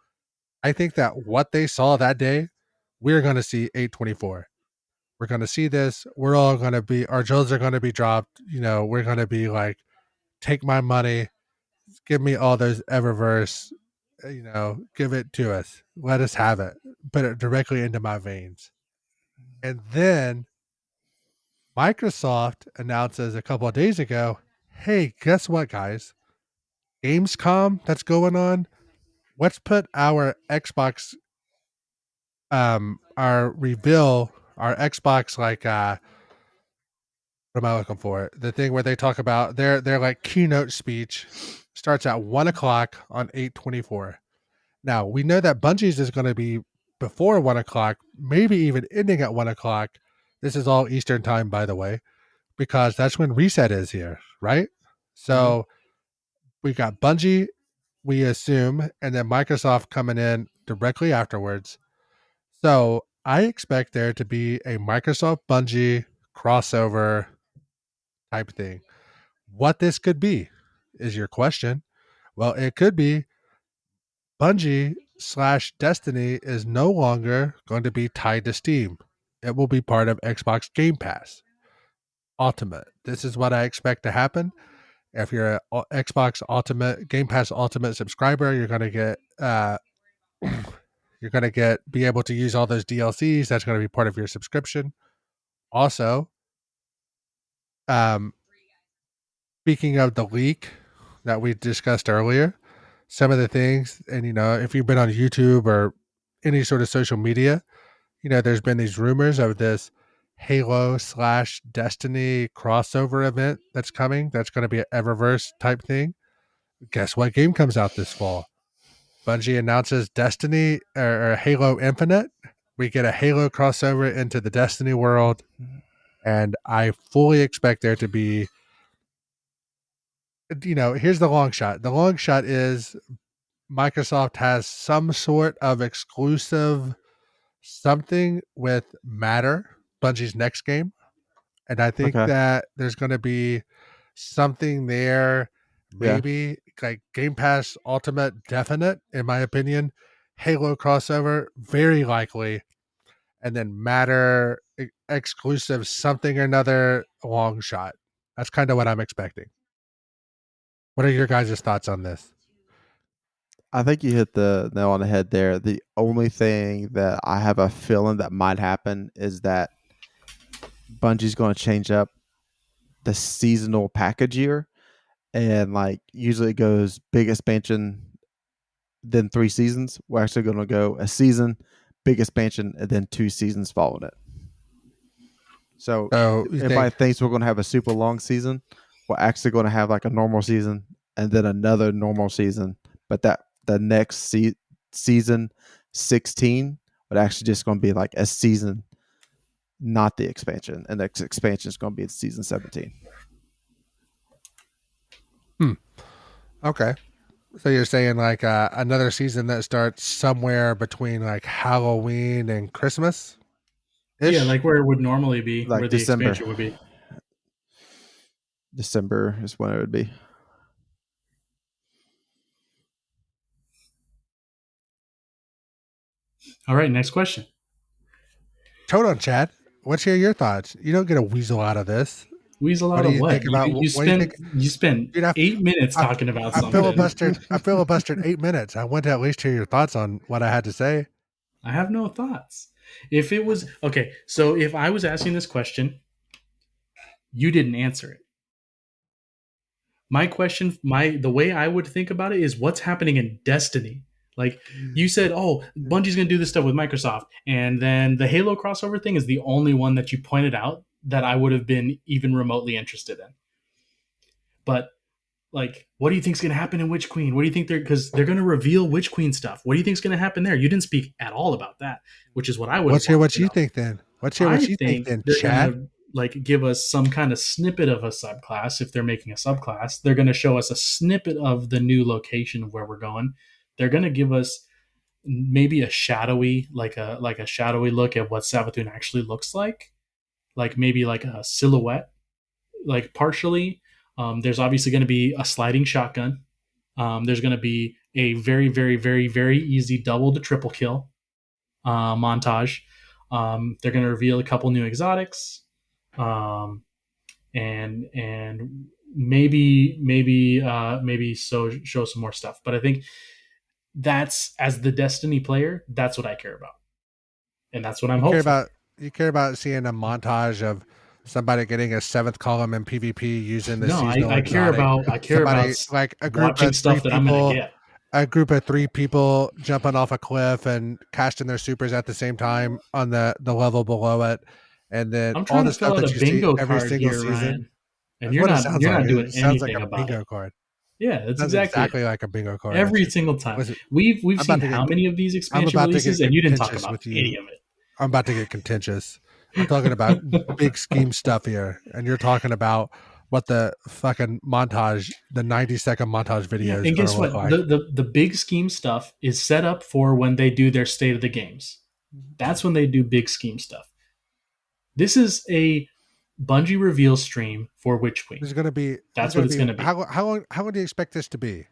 I think that what they saw that day, we're going to see 824. We're going to see this. We're all going to be, our jaws are going to be dropped. You know, we're going to be like, take my money, give me all those Eververse, you know, give it to us. Let us have it. Put it directly into my veins. And then Microsoft announces a couple of days ago, hey, guess what, guys? Gamescom that's going on. Let's put our Xbox, our reveal, our Xbox like what am I looking for? The thing where they talk about their like keynote speech starts at 1:00 on 8/24. Now we know that Bungie's is going to be before 1:00, maybe even ending at 1:00. This is all Eastern time, by the way, because that's when reset is here, right? So we got Bungie, we assume, and then Microsoft coming in directly afterwards. So I expect there to be a Microsoft Bungie crossover type thing. What this could be is your question. Well, it could be Bungie slash Destiny is no longer going to be tied to Steam. It will be part of Xbox Game Pass Ultimate. This is what I expect to happen. If you're an Xbox Ultimate Game Pass Ultimate subscriber, you're going to get be able to use all those DLCs. That's going to be part of your subscription. Also, speaking of the leak that we discussed earlier, some of the things, and you know, if you've been on YouTube or any sort of social media, you know, there's been these rumors of this Halo slash Destiny crossover event that's coming. That's going to be an Eververse type thing. Guess what game comes out this fall? Bungie announces Destiny or Halo Infinite. We get a Halo crossover into the Destiny world, and I fully expect there to be, you know, here's the long shot. The long shot is Microsoft has some sort of exclusive something with Matter, Bungie's next game. And I think that there's going to be something there, maybe like Game Pass Ultimate, definite, in my opinion. Halo crossover, very likely. And then Matter exclusive, something or another, long shot. That's kind of what I'm expecting. What are your guys' thoughts on this? I think you hit the nail on the head there. The only thing that I have a feeling that might happen is that Bungie's going to change up the seasonal package year, and like usually it goes big expansion, then 3 seasons. We're actually going to go a season, big expansion, and then 2 seasons following it. So everybody thinks we're going to have a super long season. We're actually going to have like a normal season and then another normal season, but that the next season 16 would actually just going to be like a season, not the expansion, and the expansion is going to be in season 17. Okay. So you're saying like another season that starts somewhere between like Halloween and Christmas? Yeah, like where it would normally be, like where December. the expansion would be. December is when it would be. All right, next question. Hold on, Chad. Let's hear your thoughts. You don't get a weasel out of this. Weasel out of what? You spent Dude, 8 minutes talking about something. I filibustered 8 minutes. I want to at least hear your thoughts on what I had to say. I have no thoughts. If it was okay, so if I was asking this question, you didn't answer it. My question, the way I would think about it is what's happening in Destiny. Like you said, oh, Bungie's going to do this stuff with Microsoft, and then the Halo crossover thing is the only one that you pointed out that I would have been even remotely interested in. But like, what do you think's going to happen in Witch Queen? What do you think because they're going to reveal Witch Queen stuff? What do you think's going to happen there? You didn't speak at all about that, which is what I would have Let's hear wanted what to you know. think then. Let's hear I what you think think then, they're going Chad. to like give us some kind of snippet of a subclass if they're making a subclass. They're going to show us a snippet of the new location of where we're going. They're going to give us maybe a shadowy like a shadowy look at what Savathun actually looks like maybe like a silhouette, like partially. There's obviously going to be a sliding shotgun. There's going to be a very, very, very, very easy double to triple kill montage. They're going to reveal a couple new exotics, and maybe show some more stuff. But I think that's, as the Destiny player, that's what I care about, and that's what I'm You care hopeful. about you care about seeing a montage of somebody getting a seventh column in PvP using the No, seasonal I care exotic. about Somebody like a group watching of three stuff that I'm going to people, get. a group of three people jumping off a cliff and casting their supers at the same time on the level below it, and then I'm all trying the to fill stuff out a that you see bingo every card single here, season. Ryan, and That's what it sounds you're like. not doing It sounds like anything a about it. bingo card. Yeah, It that's sounds exactly it. exactly like a bingo card. Every Actually, single time listen, we've I'm seen about to how get many of these I'm expansion about to get releases, and you didn't talk contentious about with you. any of it. I'm about to get contentious. I'm talking about big scheme stuff here, and you're talking about what the fucking montage, the 90-second montage Yeah, video is and going to guess look what? like. The big scheme stuff is set up for when they do their state of the games. That's when they do big scheme stuff. This is a Bungie reveal stream for Witch Queen. There's going to be. There's That's going what to it's be. going to be. How long do you expect this to be?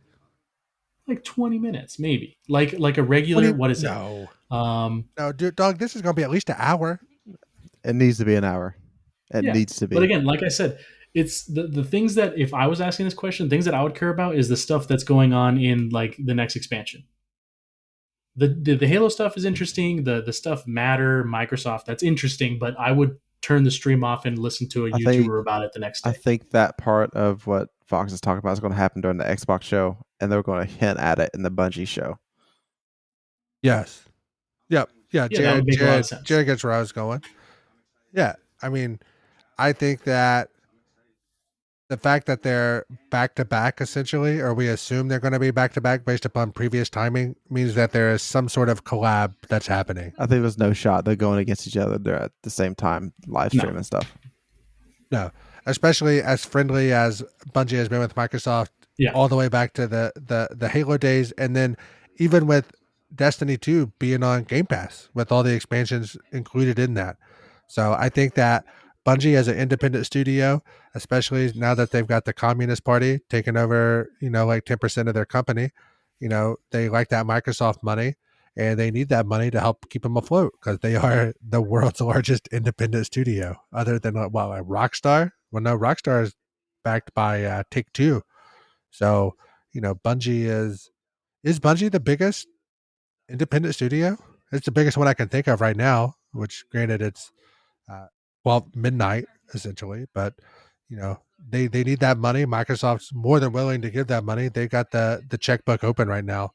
Like 20 minutes, maybe. Like a regular. 20? What is it? No, no, dude, dog. This is going to be at least an hour. It needs to be an hour. It Yeah, needs to but be. again, like I said, it's the things that if I was asking this question, things that I would care about is the stuff that's going on in like the next expansion. The Halo stuff is interesting. The stuff Matter, Microsoft, that's interesting. But I would turn the stream off and listen to a I think YouTuber about it the next I day. think that part of what Fox is talking about is going to happen during the Xbox show, and they're going to hint at it in the Bungie show. Yes. Yep. Yeah. Yeah, that would make a lot of sense. Jared gets where I was going. Yeah. I mean, I think that the fact that they're back to back essentially, or we assume they're going to be back to back based upon previous timing, means that there is some sort of collab that's happening. I think there's no shot they're going against each other. They're at the same time, live stream and stuff. No, especially as friendly as Bungie has been with Microsoft, all the way back to the Halo days, and then even with Destiny 2 being on Game Pass with all the expansions included in that. So I think that Bungie as an independent studio, especially now that they've got the Communist Party taking over, like 10% of their company, they like that Microsoft money, and they need that money to help keep them afloat because they are the world's largest independent studio, other than like Rockstar. Well, no, Rockstar is backed by Take-Two. So, Bungie is Bungie the biggest independent studio? It's the biggest one I can think of right now, which granted it's midnight essentially, but they need that money. Microsoft's more than willing to give that money. They got the checkbook open right now.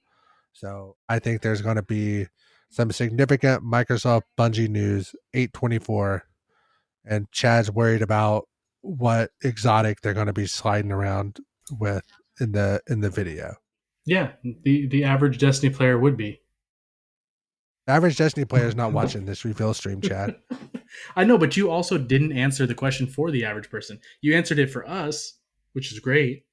So I think there's going to be some significant Microsoft Bungie news 8/24, and Chad's worried about what exotic they're going to be sliding around with in the video. Yeah, the average Destiny player would be. The average Destiny player is not watching this reveal stream, Chad. I know, but you also didn't answer the question for the average person. You answered it for us, which is great,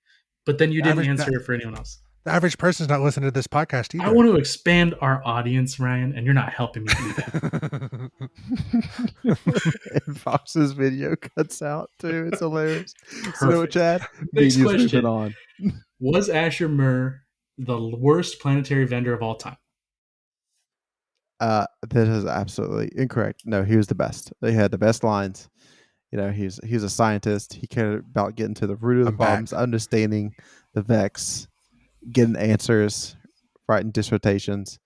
but then you didn't answer it for anyone else. The average person's not listening to this podcast either. I want to expand our audience, Ryan, and you're not helping me do that. And Fox's video cuts out too. It's hilarious. So, Chad, next question. On. Was Asher Murr the worst planetary vendor of all time? That is absolutely incorrect. No, he was the best. They had the best lines. He's a scientist. He cared about getting to the root of the problems, understanding the Vex, getting answers, writing dissertations.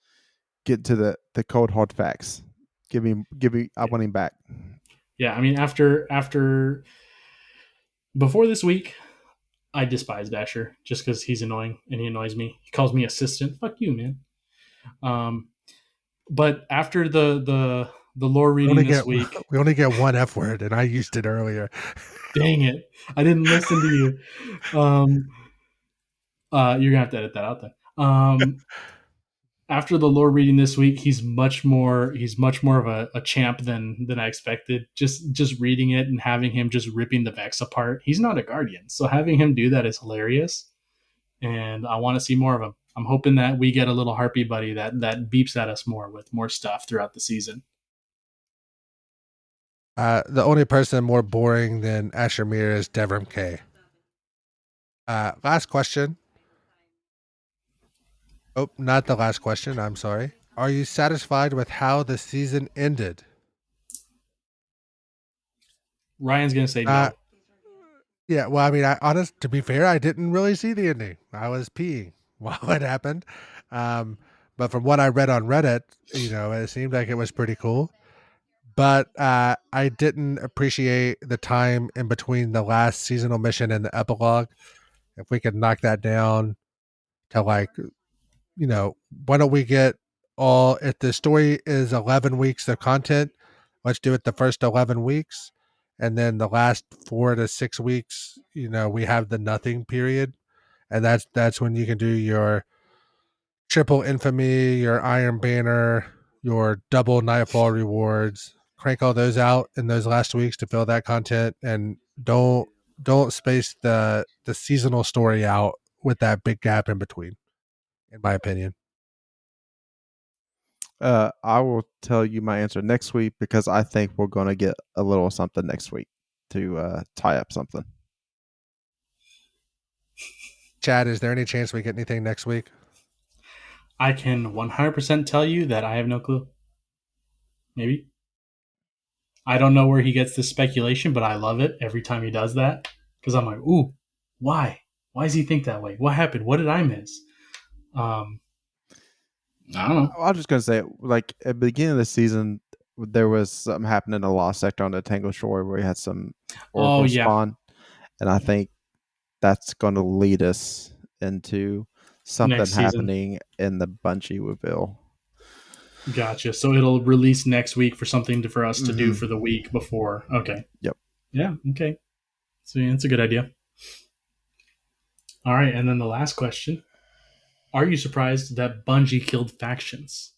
get to the cold hard facts. Give me. I want him back. Yeah, I mean, after before this week, I despise Dasher just because he's annoying and he annoys me. He calls me assistant. Fuck you, man. Um, but after the lore reading this week, we only get one F word, and I used it earlier. dang it, I didn't listen to you. You're gonna have to edit that out then. After the lore reading this week, he's much more of a champ than I expected. Just reading it and having him just ripping the Vex apart. He's not a guardian, so having him do that is hilarious, and I want to see more of him. I'm hoping that we get a little harpy buddy that beeps at us more with more stuff throughout the season. The only person more boring than Asher Mir is Devram K. Last question. Oh, not the last question. I'm sorry. Are you satisfied with how the season ended? Ryan's gonna say no. Yeah, well, I mean, to be fair, I didn't really see the ending. I was peeing while it happened. But from what I read on Reddit, it seemed like it was pretty cool. But I didn't appreciate the time in between the last seasonal mission and the epilogue. If we could knock that down to why don't we get if the story is 11 weeks of content, let's do it the first 11 weeks. And then the last 4 to 6 weeks, we have the nothing period. And that's when you can do your triple infamy, your Iron Banner, your double Nightfall rewards. Crank all those out in those last weeks to fill that content, and don't space the seasonal story out with that big gap in between, in my opinion. I will tell you my answer next week because I think we're going to get a little something next week to tie up something. Chad, is there any chance we get anything next week? I can 100% tell you that I have no clue. Maybe. I don't know where he gets this speculation, but I love it every time he does that. Because I'm like, ooh, why? Why does he think that way? What happened? What did I miss? I don't know. I'm just going to say, like, at the beginning of the season, there was something happening in the Lost Sector on the Tango Shore where we had some Oracle spawn. And I think that's going to lead us into something happening in the Bungie reveal. Gotcha. So it'll release next week for something for us to do for the week before. Okay. Yep. Yeah. Okay. So yeah, that's a good idea. All right. And then the last question. Are you surprised that Bungie killed factions?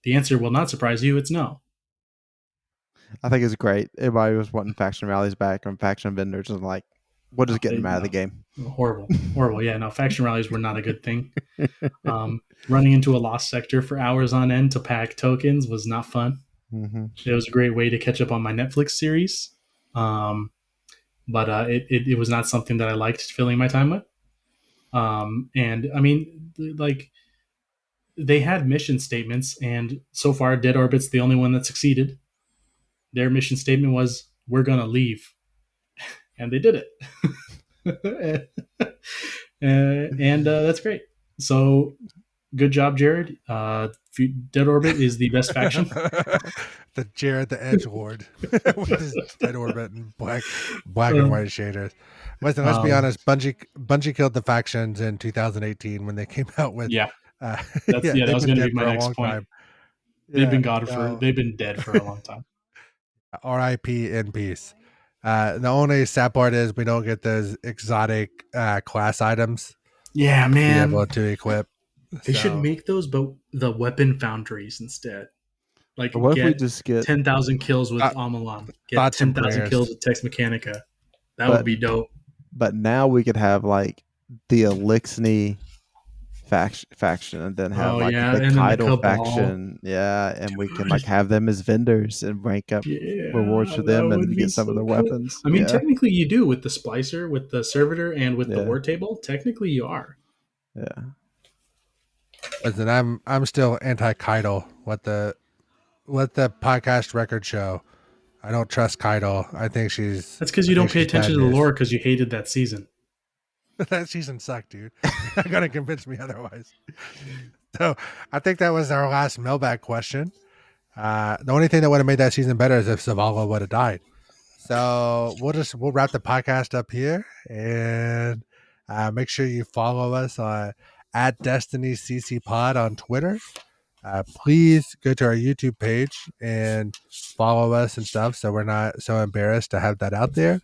The answer will not surprise you. It's no. I think it's great. Everybody was wanting faction rallies back and faction vendors and like, we'll just get them out of the game. Horrible. Yeah, no, faction rallies were not a good thing. Running into a Lost Sector for hours on end to pack tokens was not fun. Mm-hmm. It was a great way to catch up on my Netflix series. But it was not something that I liked filling my time with. And I mean, like, they had mission statements, and so far Dead Orbit's the only one that succeeded. Their mission statement was, we're going to leave. And they did it. and that's great. So good job, Jared. Dead Orbit is the best faction. The Jared the Edge Lord with his Dead Orbit and black and white shaders. Listen, let's be honest. Bungie killed the factions in 2018 when they came out with. That was going to be my next point. They've been they've been dead for a long time. R.I.P. in peace. The only sad part is we don't get those exotic class items. Yeah, man. To be able to equip. They should make those, but the weapon foundries instead. Like, what if we just get 10,000 kills with Amalan? Get 10,000 kills with Tex Mechanica. That would be dope. But now we could have like the Elixni faction and then have the Kaido faction. Yeah, and we can like have them as vendors and rank up rewards for them and get some of their weapons. I mean, technically you do with the Splicer, with the Servitor, and with the War Table. Technically you are. Yeah. Listen, I'm still anti-Kaido. Let the podcast record show. I don't trust Kaido. I think she's. That's because you don't pay attention to the lore because you hated that season. That season sucked, dude. You're not gonna convince me otherwise. So I think that was our last mailbag question. The only thing that would have made that season better is if Zavala would have died. So we'll wrap the podcast up here, and make sure you follow us on at Destiny CC Pod on Twitter. Please go to our YouTube page and follow us and stuff, so we're not so embarrassed to have that out there.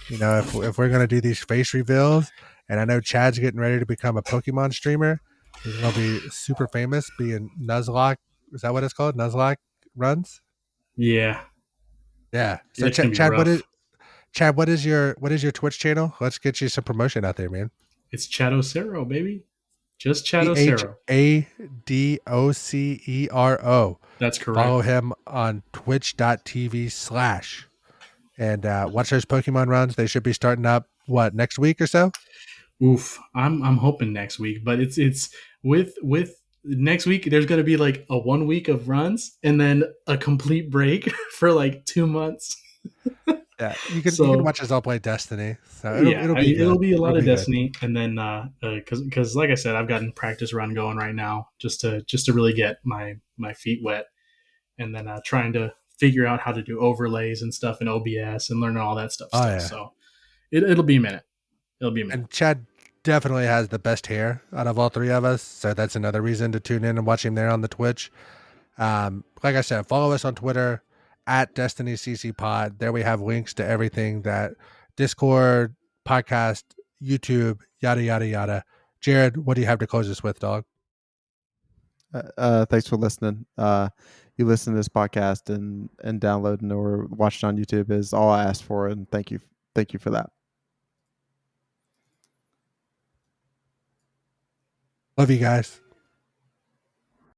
If we're gonna do these face reveals, and I know Chad's getting ready to become a Pokemon streamer, he's gonna be super famous, being Nuzlocke. Is that what it's called? Nuzlocke runs. Yeah, Yeah. So it's gonna be Chad, rough. What is your Twitch channel? Let's get you some promotion out there, man. It's Chatocero, baby. Just Chadocero. Chatocero. That's Follow correct. him on twitch.tv/ and watch those Pokemon runs. They should be starting up next week or so. Oof, I'm hoping next week, but it's with next week. There's gonna be like a 1 week of runs and then a complete break for like 2 months. Yeah, you can So watch us all play Destiny. So yeah, it'll be it'll good. be a lot It'll of be good. Destiny, and then because like I said, I've got a practice run going right now just to really get my feet wet, and then trying to figure out how to do overlays and stuff in OBS and learning all that stuff Oh still. yeah, So it'll be a minute. It'll be a minute. and Chad definitely has the best hair out of all three of us. So that's another reason to tune in and watch him there on the Twitch. Like I said, follow us on Twitter at Destiny CC Pod. There we have links to everything that Discord, podcast, YouTube, yada yada yada. Jared, what do you have to close this with, dog? Thanks for listening. You listen to this podcast and downloading or watching on YouTube is all I asked for, and thank you for that. Love you guys.